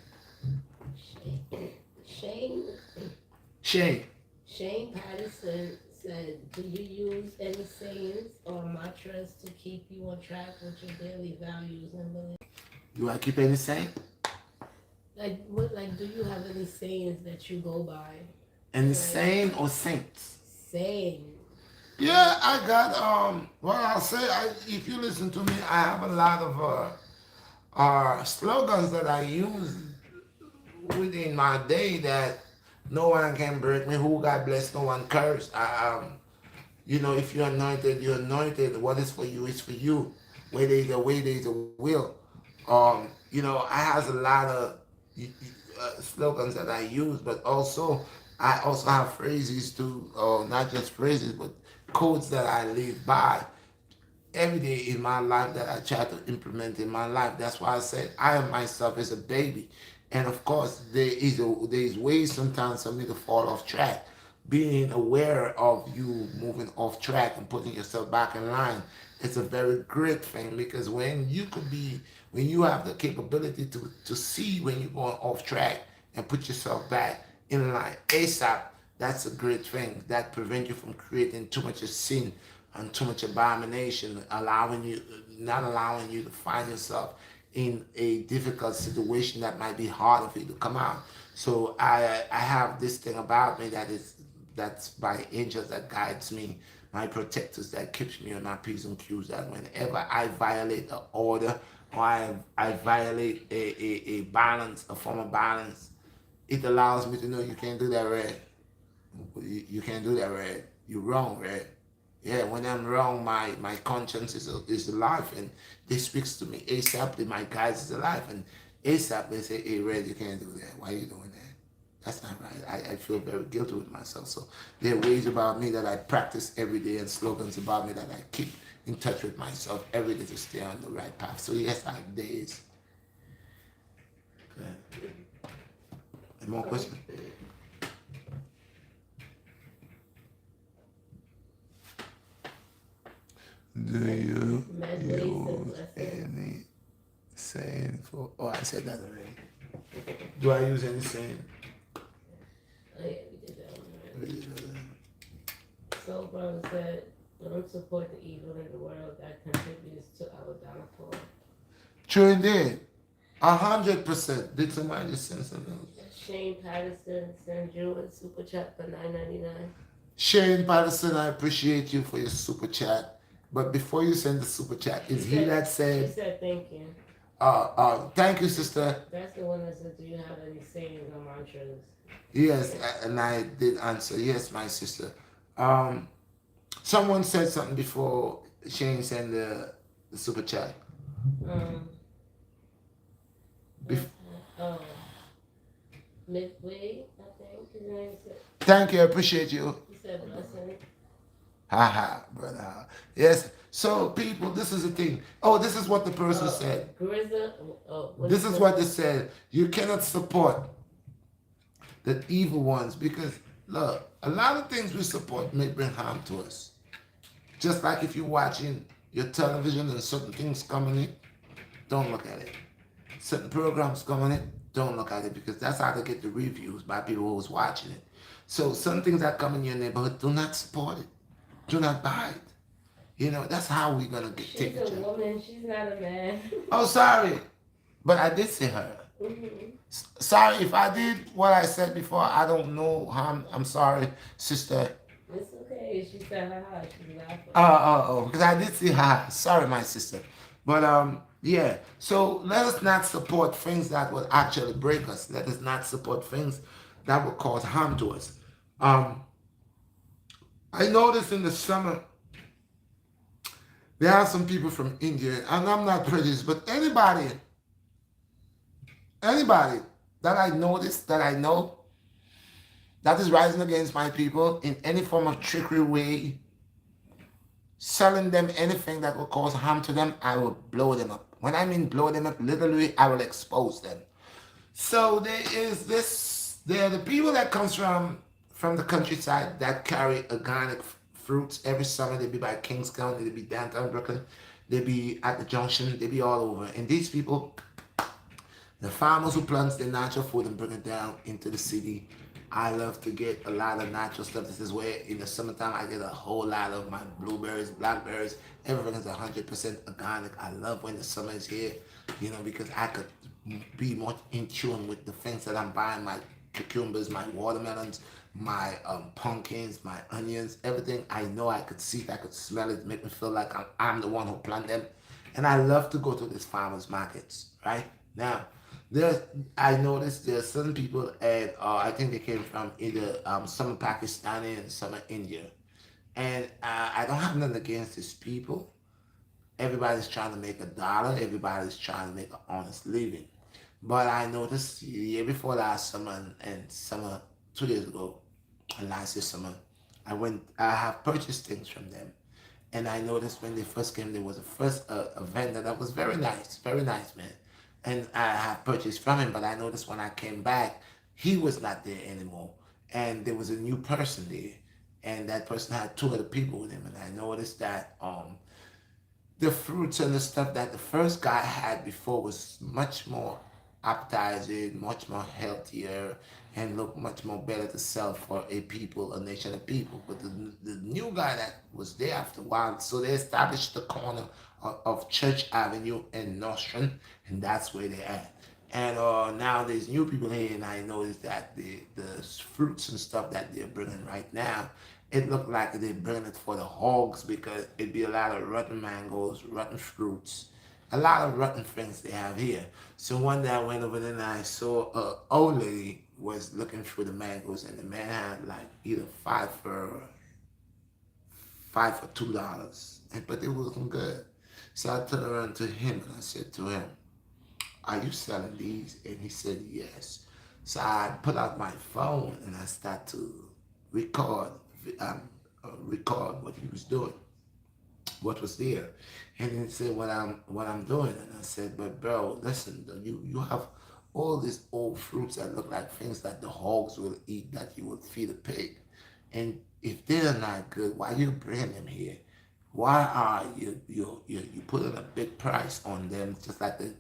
Shane. Shane Patterson said, do you use any sayings or mantras to keep you on track with your daily values and beliefs? Do I keep any saying? Do you have any sayings that you go by? Any saying or saints? Saying. Yeah, I got, well, I'll say, if you listen to me, I have a lot of slogans that I use within my day that no one can break me. Who God bless, no one curse. If you're anointed, you're anointed. What is for you is for you. Where there is a way, there is a will. I have a lot of slogans that I use, but also I also have phrases too, not just phrases, but codes that I live by every day in my life that I try to implement in my life. That's why I said I am myself as a baby. And of course, there is ways sometimes for me to fall off track. Being aware of you moving off track and putting yourself back in line, it's a very great thing because when you have the capability to see when you're going off track and put yourself back in line ASAP, that's a great thing. That prevents you from creating too much of sin and too much abomination, not allowing you to find yourself in a difficult situation that might be harder for you to come out. So I have this thing about me that's my angels that guides me, my protectors that keeps me on my P's and Q's. That whenever I violate an order or I violate a balance, a form of balance, it allows me to know you can't do that, Red. You can't do that, Red. You're wrong, Red. Yeah, when I'm wrong, my conscience is alive and they speaks to me ASAP. My guides is alive and ASAP they say, "Hey, Red, you can't do that. Why are you doing that? That's not right." I feel very guilty with myself. So there are ways about me that I practice every day and slogans about me that I keep in touch with myself every day to stay on the right path. So yes, I have days. Okay. Any more questions? Do you use any saying for? Oh, I said that already. Do I use any saying? Oh yeah, we did that one already. So brother said, don't support the evil in the world that contributes to our downfall. True indeed. 100%. Did somebody just send something else? Shane Patterson sends you a super chat for $9.99. Shane Patterson, I appreciate you for your super chat. But before you send the super chat, is he that She said, said thank you. thank you, sister. That's the one that said, do you have any sayings or mantras? Yes, and I did answer. Yes, my sister. Um, Someone said something before Shane sent the super chat. Um, Bef- oh, Midway, I think his name said. Thank you, I appreciate you. He said blessing. Haha, brother. Yes. So, people, this is the thing. Oh, this is what the person said. Grizza. This is what they said. You cannot support the evil ones because, look, a lot of things we support may bring harm to us. Just like if you're watching your television and certain things coming in, don't look at it. Certain programs coming in, don't look at it because that's how they get the reviews by people who's watching it. So some things that come in your neighborhood, do not support it. Do not buy it. You know, that's how we're gonna get taken. She's a woman. She's not a man. Oh, sorry, but I did say her. Sorry if I did what I said before. I don't know. I'm sorry, sister. It's okay. She said haha. She's laughing. Because I did say hi. Sorry, my sister. But yeah. So let us not support things that will actually break us. Let us not support things that will cause harm to us. I noticed in the summer there are some people from India, and I'm not prejudiced, but anybody that I noticed that I know that is rising against my people in any form of trickery way, selling them anything that will cause harm to them, I will blow them up. When I mean blow them up, literally, I will expose them. So there are the people that comes from the countryside that carry organic fruits every summer. They be by Kings County, they be downtown Brooklyn, they be at the junction, they be all over. And these people, the farmers who plant their natural food and bring it down into the city. I love to get a lot of natural stuff. This is where in the summertime I get a whole lot of my blueberries, blackberries. Everything is 100% organic. I love when the summer is here, because I could be more in tune with the things that I'm buying. My cucumbers, my watermelons, my pumpkins, my onions, everything. I know I could see it, I could smell it, make me feel like I'm the one who planted them. And I love to go to these farmers markets, right? Now, I noticed there are certain people, and I think they came from either some Pakistani and some India. And I don't have nothing against these people. Everybody's trying to make a dollar. Everybody's trying to make an honest living. But I noticed the year before last summer and summer 2 years ago, and last year summer, I have purchased things from them. And I noticed when they first came, there was a vendor that was very nice man. And I have purchased from him, but I noticed when I came back, he was not there anymore. And there was a new person there. And that person had two other people with him. And I noticed that the fruits and the stuff that the first guy had before was much more appetizing, much more healthier, and looked much more better to sell for a nation of people. But the new guy that was there after a while, so they established the corner of Church Avenue and Nostrand, and that's where they're at. And now there's new people here, and I noticed that the fruits and stuff that they're bringing right now, it looked like they're bringing it for the hogs because it'd be a lot of rotten mangoes, rotten fruits, a lot of rotten things they have here. So one day I went over there and I saw a old lady was looking through the mangoes, and the man had like either five for $2, but they wasn't good. So I turned around to him and I said to him, "Are you selling these?" And he said, "Yes." So I put out my phone and I started to record, um, record what he was doing, what was there. And he said, what I'm doing. And I said, "But bro, listen, you have all these old fruits that look like things that the hogs will eat, that you would feed a pig. And if they're not good, why you bring them here? Why are you putting a big price on them, just like the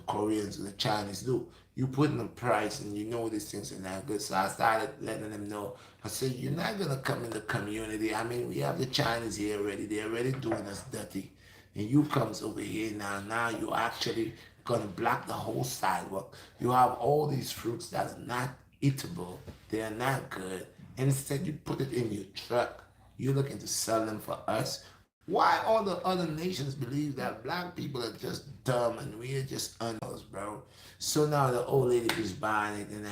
Koreans and the Chinese do? You putting a price, and you know these things are not good." So I started letting them know. I said, "You're not gonna come in the community. I mean, we have the Chinese here already. They're already doing us dirty, and you comes over here now. Now you actually gonna block the whole sidewalk. You have all these fruits that's not eatable. They are not good. And instead you put it in your truck. You're looking to sell them for us. Why all the other nations believe that black people are just dumb and we are just unknowns, bro?" So now the old lady was buying it, and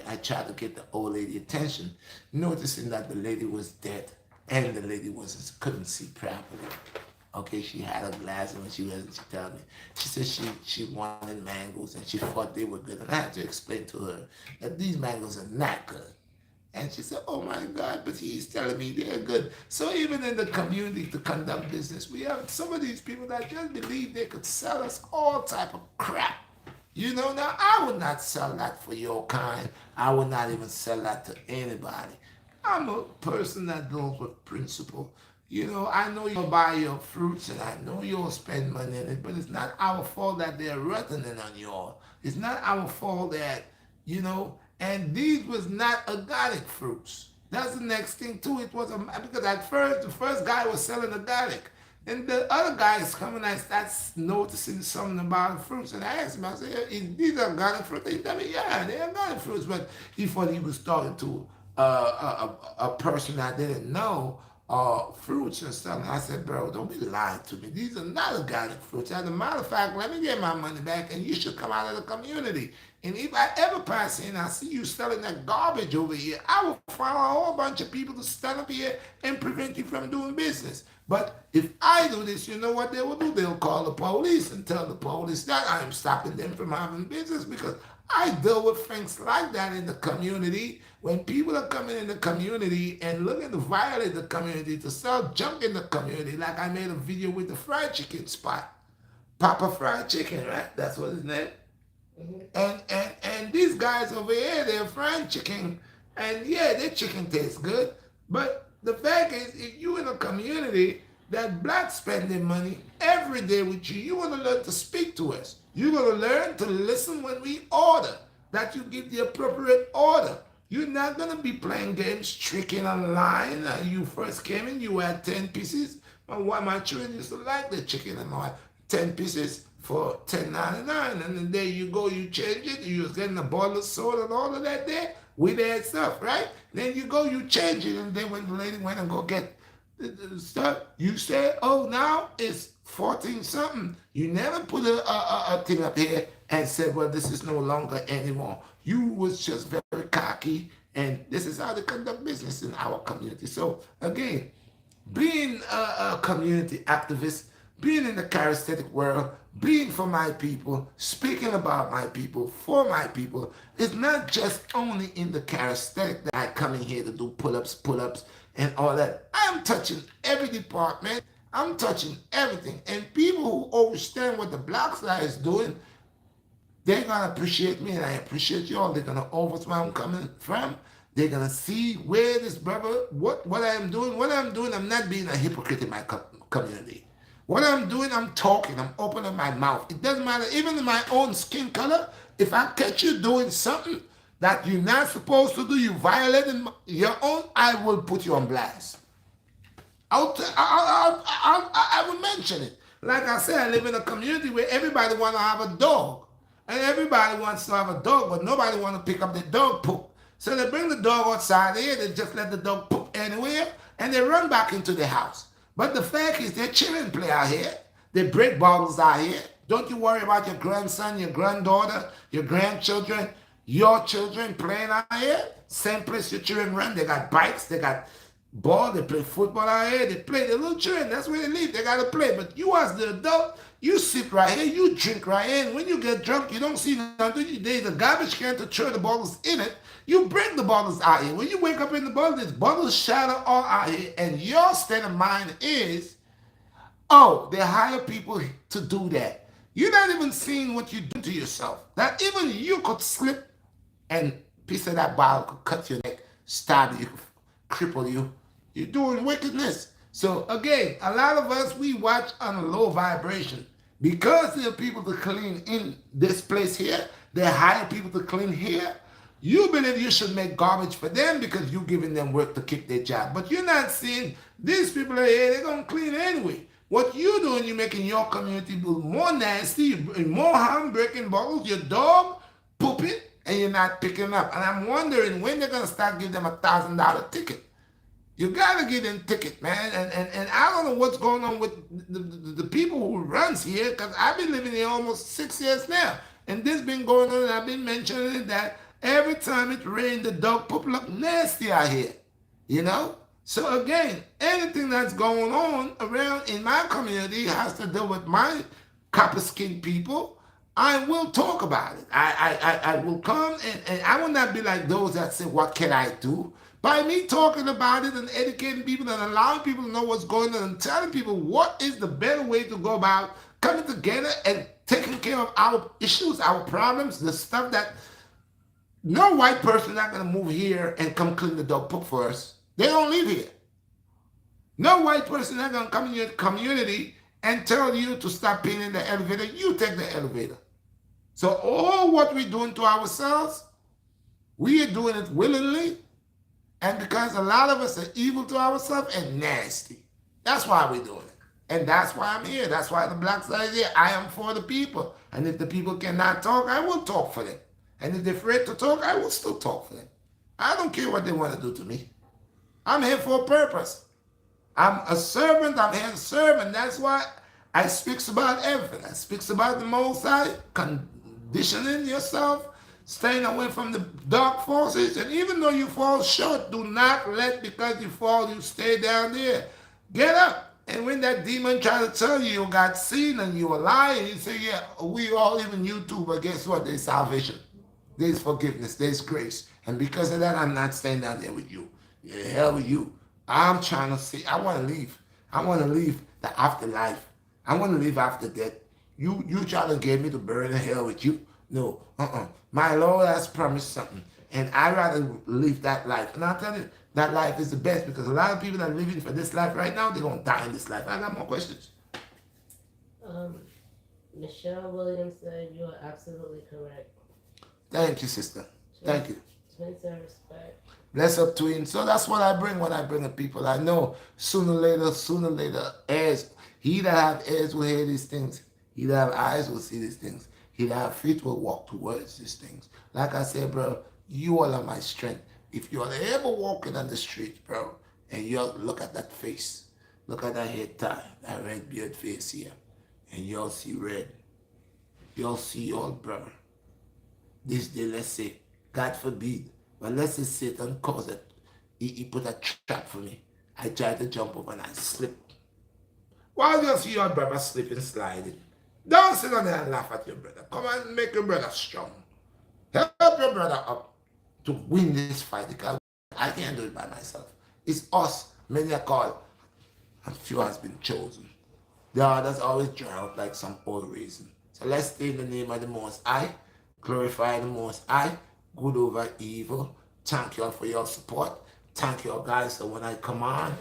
I tried to get the old lady attention, noticing that the lady was dead and the lady was couldn't see properly. Okay, she had a glass, and when she wasn't, she told me. She said she wanted mangoes and she thought they were good. And I had to explain to her that these mangoes are not good. And she said, "Oh my God, but he's telling me they're good." So even in the community to conduct business, we have some of these people that just believe they could sell us all type of crap. Now I would not sell that for your kind. I would not even sell that to anybody. I'm a person that deals with principle. I know you'll buy your fruits and I know you'll spend money in it, but it's not our fault that they're rotting on you all. It's not our fault that, and these was not organic fruits. That's the next thing too. It was because at first the first guy was selling organic. And the other guy is coming, I start noticing something about the fruits. And I asked him, I said, "These are organic fruits?" He told me, "Yeah, they're organic fruits." But he thought he was talking to a person that didn't know fruits and stuff. And I said, "Bro, don't be lying to me. These are not organic fruits. As a matter of fact, let me get my money back and you should come out of the community. And if I ever pass in, I see you selling that garbage over here, I will find a whole bunch of people to stand up here and prevent you from doing business. But if I do this, you know what they will do? They'll call the police and tell the police that I am stopping them from having business because I deal with things like that in the community. When people are coming in the community and looking to violate the community, to sell junk in the community, like I made a video with the fried chicken spot. Papa Fried Chicken, right? That's what his name. And these guys over here, they're frying chicken, and yeah, their chicken tastes good. But the fact is, if you in a community that black spending money every day with you, you want to learn to speak to us. You're going to learn to listen when we order, that you give the appropriate order. You're not going to be playing games, tricking online. You first came in, you had 10 pieces. My children used to like the chicken and all. 10 pieces for $10.99. And then there you go, you change it. You was getting a bottle of soda and all of that there with that stuff, right? Then you go, you change it. And then when the lady went and go get the stuff, you say, "Oh, now it's 14 something." You never put a thing up here and said, "Well, this is no longer anymore." You was just very cocky, and this is how they conduct business in our community. So again, being a community activist, being in the charismatic world, being for my people, speaking about my people, for my people, is not just only in the charismatic that I come in here to do pull-ups, and all that. I am touching every department. I'm touching everything. And people who understand what the BlackStar is doing, they're gonna appreciate me, and I appreciate you all. They're gonna overstand where I'm coming from. They're gonna see where this brother, what I am doing. What I'm doing, I'm not being a hypocrite in my community. What I'm doing, I'm talking, I'm opening my mouth. It doesn't matter, even in my own skin color, if I catch you doing something that you're not supposed to do, you violating your own, I will put you on blast. I will mention it. Like I said, I live in a community where everybody want to have a dog. And everybody wants to have a dog, but nobody want to pick up the dog poop. So they bring the dog outside here, they just let the dog poop anywhere, and they run back into the house. But the fact is, their children play out here. They break bottles out here. Don't you worry about your grandson, your granddaughter, your grandchildren, your children playing out here. Same place your children run. They got bikes, they got ball, they play football out here, they play, the little children, that's where they live, they gotta play. But you as the adult, you sit right here, you drink right here, and when you get drunk, you don't see nothing. There's a garbage can to throw the bottles in it. You bring the bottles out here. When you wake up in the bottle, there's bottles shatter all out here, and your state of mind is, oh, they hire people to do that. You're not even seeing what you do to yourself. That even you could slip and a piece of that bottle could cut your neck, stab you, cripple you. You're doing wickedness. So again, a lot of us, we watch on a low vibration. Because there are people to clean in this place here, they hire people to clean here. You believe you should make garbage for them because you're giving them work to keep their job. But you're not seeing these people are here, they're going to clean anyway. What you're doing, you're making your community more nasty, more harm, breaking bottles, your dog pooping, and you're not picking up. And I'm wondering when they're going to start giving them $1,000 ticket. You gotta get in ticket, man. And I don't know what's going on with the people who runs here, because I've been living here almost 6 years now. And this been going on, and I've been mentioning it, that every time it rains, the dog poop look nasty out here. You know? So again, anything that's going on around in my community has to do with my copper skin people. I will talk about it. I will come, and I will not be like those that say, what can I do? By me talking about it and educating people and allowing people to know what's going on and telling people what is the better way to go about coming together and taking care of our issues, our problems, the stuff that no white person not going to move here and come clean the dog poop for us. They don't live here. No white person not going to come in your community and tell you to stop peeing in the elevator. You take the elevator. So all what we're doing to ourselves, we are doing it willingly. And because a lot of us are evil to ourselves and nasty. That's why we're doing it. And that's why I'm here. That's why the BlackStar is here. I am for the people. And if the people cannot talk, I will talk for them. And if they're afraid to talk, I will still talk for them. I don't care what they want to do to me. I'm here for a purpose. I'm a servant. I'm here to serve. And that's why I speaks about everything. I speaks about the Most High, conditioning yourself, staying away from the dark forces. And even though you fall short, do not let, because you fall, you stay down there. Get up. And when that demon try to tell you you got seen and you a lie, and you say, yeah, we all, even you too, but guess what? There's salvation. There's forgiveness. There's grace. And because of that, I'm not staying down there with you. Yeah, hell with you. I'm trying to say, I want to leave. I want to leave the afterlife. I want to live after death. You try to get me to burn in hell with you. No, My Lord has promised something, and I'd rather live that life. And I'll tell you, that life is the best, because a lot of people that are living for this life right now, they're going to die in this life. I got more questions. Michelle Williams said you are absolutely correct. Thank you, sister. Thank you. Twins and respect. Bless up, twin. So that's what I bring when I bring the people. I know sooner or later, ears. He that have ears will hear these things. He that have eyes will see these things. He that have feet will walk towards these things. Like I said, bro, you all are my strength. If you're ever walking on the street, bro, and you look at that face, look at that head tie, that red beard face here, and you all see red. You all see your old brother. This day, let's say, God forbid, but let's say Satan caused it. He put a trap for me. I tried to jump over and I slipped. Why do you see your brother slipping, sliding? Don't sit down there and laugh at your brother. Come on, make your brother strong. Help your brother up to win this fight, because I can't do it by myself. It's us. Many are called, and few has been chosen. The others always dry out like some old reason. So let's stay in the name of the Most High, glorify the Most High, good over evil. Thank you all for your support. Thank you all guys. So when I come on,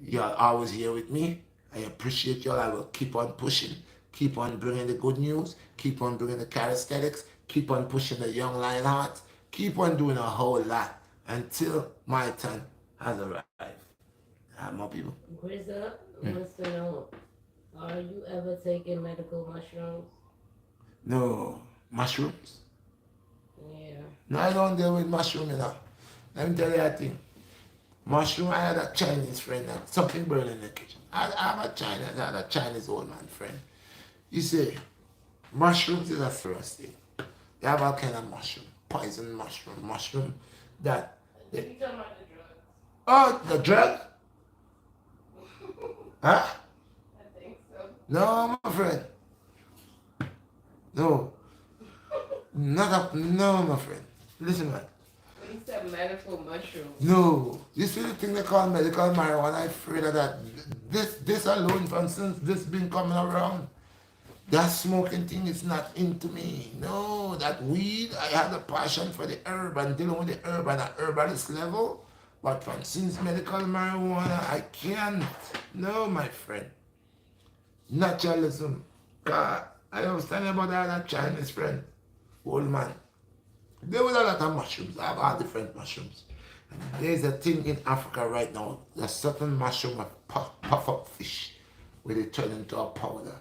you're always here with me. I appreciate y'all. I will keep on pushing, keep on bringing the good news, keep on bringing the calisthenics, keep on pushing the young lion hearts, keep on doing a whole lot until my turn has arrived. More people. Grizzle wants to know, are you ever taking medical mushrooms? No mushrooms. Yeah. No, I don't deal with mushroom, you know. Let me tell you a thing. Mushroom, I had a Chinese friend that something burning in the kitchen. I had a Chinese old man friend. He said, mushrooms is a serious thing. They have all kind of mushroom, poison mushroom that. You talking about the drugs? Oh, the drug? Huh? I think so. No, my friend. No. No, my friend. Listen, man. When you said medical mushrooms. No. You see the thing they call medical marijuana? I'm afraid of that. This alone, for instance, this been coming around. That smoking thing is not into me. No, that weed, I had a passion for the herb and dealing with the herb on an herbalist level. But for instance, medical marijuana, I can't. No, my friend. Naturalism. God, I was telling you about that Chinese friend, old man. There was a lot of mushrooms. I have all different mushrooms. There's a thing in Africa right now. There's certain mushroom of puff up fish where they turn into a powder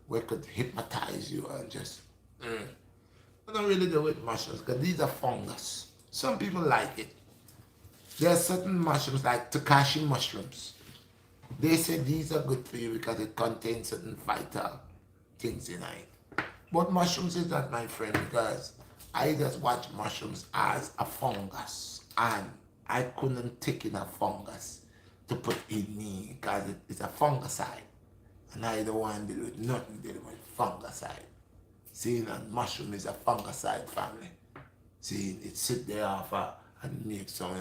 where it could hypnotize you and just. I don't really deal with mushrooms because these are fungus. Some people like it. There are certain mushrooms like Takashi mushrooms. They say these are good for you because it contains certain vital things in it. But mushrooms is not my friend because I just watch mushrooms as a fungus and I couldn't take in a fungus to put in me because it's a fungicide and I don't want to deal with nothing dealing with fungicide. See, and mushroom is a fungicide family. See, it sit there off and make some,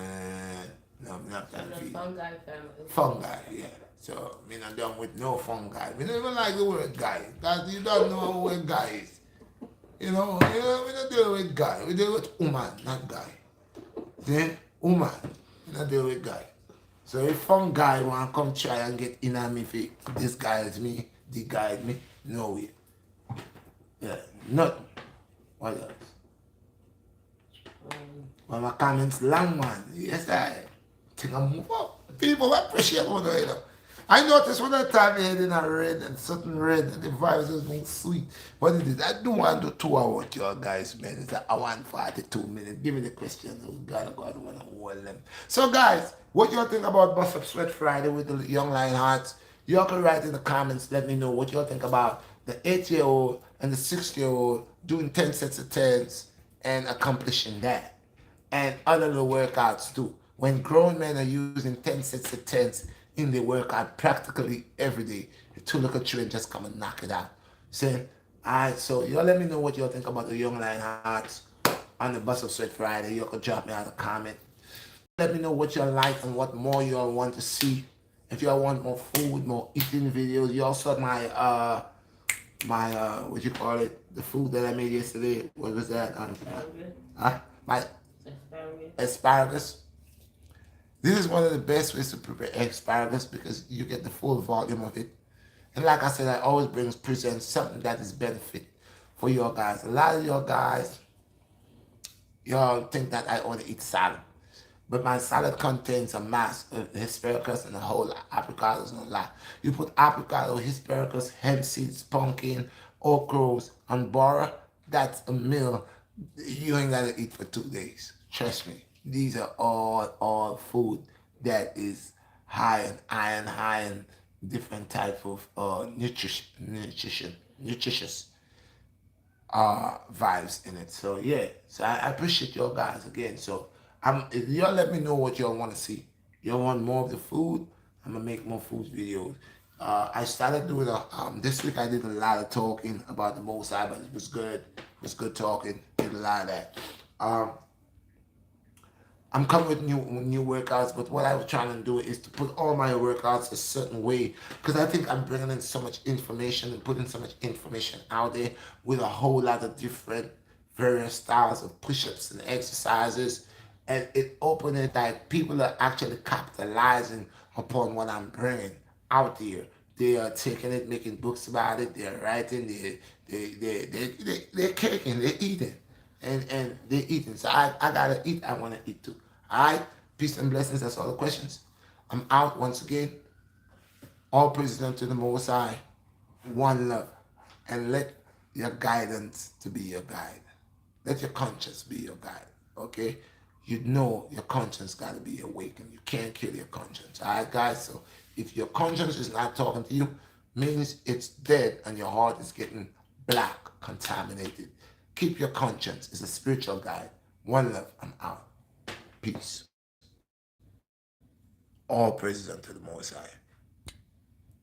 no, I'm not The fungi family. fungi, yeah. So, me not done with no fungi. We don't even like the word guy. Because you don't know what word guy is. We don't deal with guy. We deal with woman, not guy. See? Woman. We don't deal with guy. So if fungi want to come try and get in on me, if this guy is me, the guy is me, no way. Yeah, nothing. What else? Well, my comments long, man. Yes, I think I move up. People appreciate what I do. I noticed when I time head in a red and certain red and the vibes was being sweet. But it is, I don't want to do 2 hours with you guys, man. It's an hour and 42 minutes. Give me the questions. Oh, God, I want to hold them. So, guys, what you think about Bust Up Sweat Friday with the Young Lion Hearts? You all can write in the comments. Let me know what you all think about the 8-year-old and the 6-year-old doing 10 sets of 10s and accomplishing that. And other little workouts too. When grown men are using 10 sets of 10s in the workout practically every day, to look at you and just come and knock it out. Saying, alright, so y'all let me know what y'all think about the Young Lion Hearts on the Bust Up Sweat Friday. Y'all can drop me out a comment. Let me know what y'all like and what more y'all want to see. If y'all want more food, more eating videos, you also my what you call it, the food that I made yesterday. What was that? My asparagus. This is one of the best ways to prepare asparagus because you get the full volume of it. And like I said, I always present something that is benefit for your guys. A lot of your guys, y'all think that I only eat salad. But my salad contains a mass of asparagus and a whole lot. Apricots, no lot. You put apricot, asparagus, hemp seeds, pumpkin, okras, and bora. That's a meal you ain't gotta eat for 2 days. Trust me. These are all food that is high in iron, high in different type of nutritious vibes in it. So yeah, so I appreciate y'all guys again. So if y'all let me know what y'all want to see. Y'all want more of the food? I'm gonna make more food videos. I started doing this week. I did a lot of talking about the Most High, but it was good. It was good talking. Did a lot of that. I'm coming with new workouts, but what I was trying to do is to put all my workouts a certain way because I think I'm bringing in so much information and putting so much information out there with a whole lot of different various styles of push-ups and exercises, and it opened it like people are actually capitalizing upon what I'm bringing out there. They are taking it, making books about it. They're writing. They're caking. They're eating, and they're eating. So I gotta eat. I wanna eat too. All right. Peace and blessings. That's all the questions. I'm out once again. All praises unto the Most High. One love, and let your guidance to be your guide. Let your conscience be your guide. Okay? You know your conscience got to be awakened. You can't kill your conscience. All right, guys? So if your conscience is not talking to you, means it's dead and your heart is getting black, contaminated. Keep your conscience. It's a spiritual guide. One love. I'm out. Peace. All praises unto the Most High.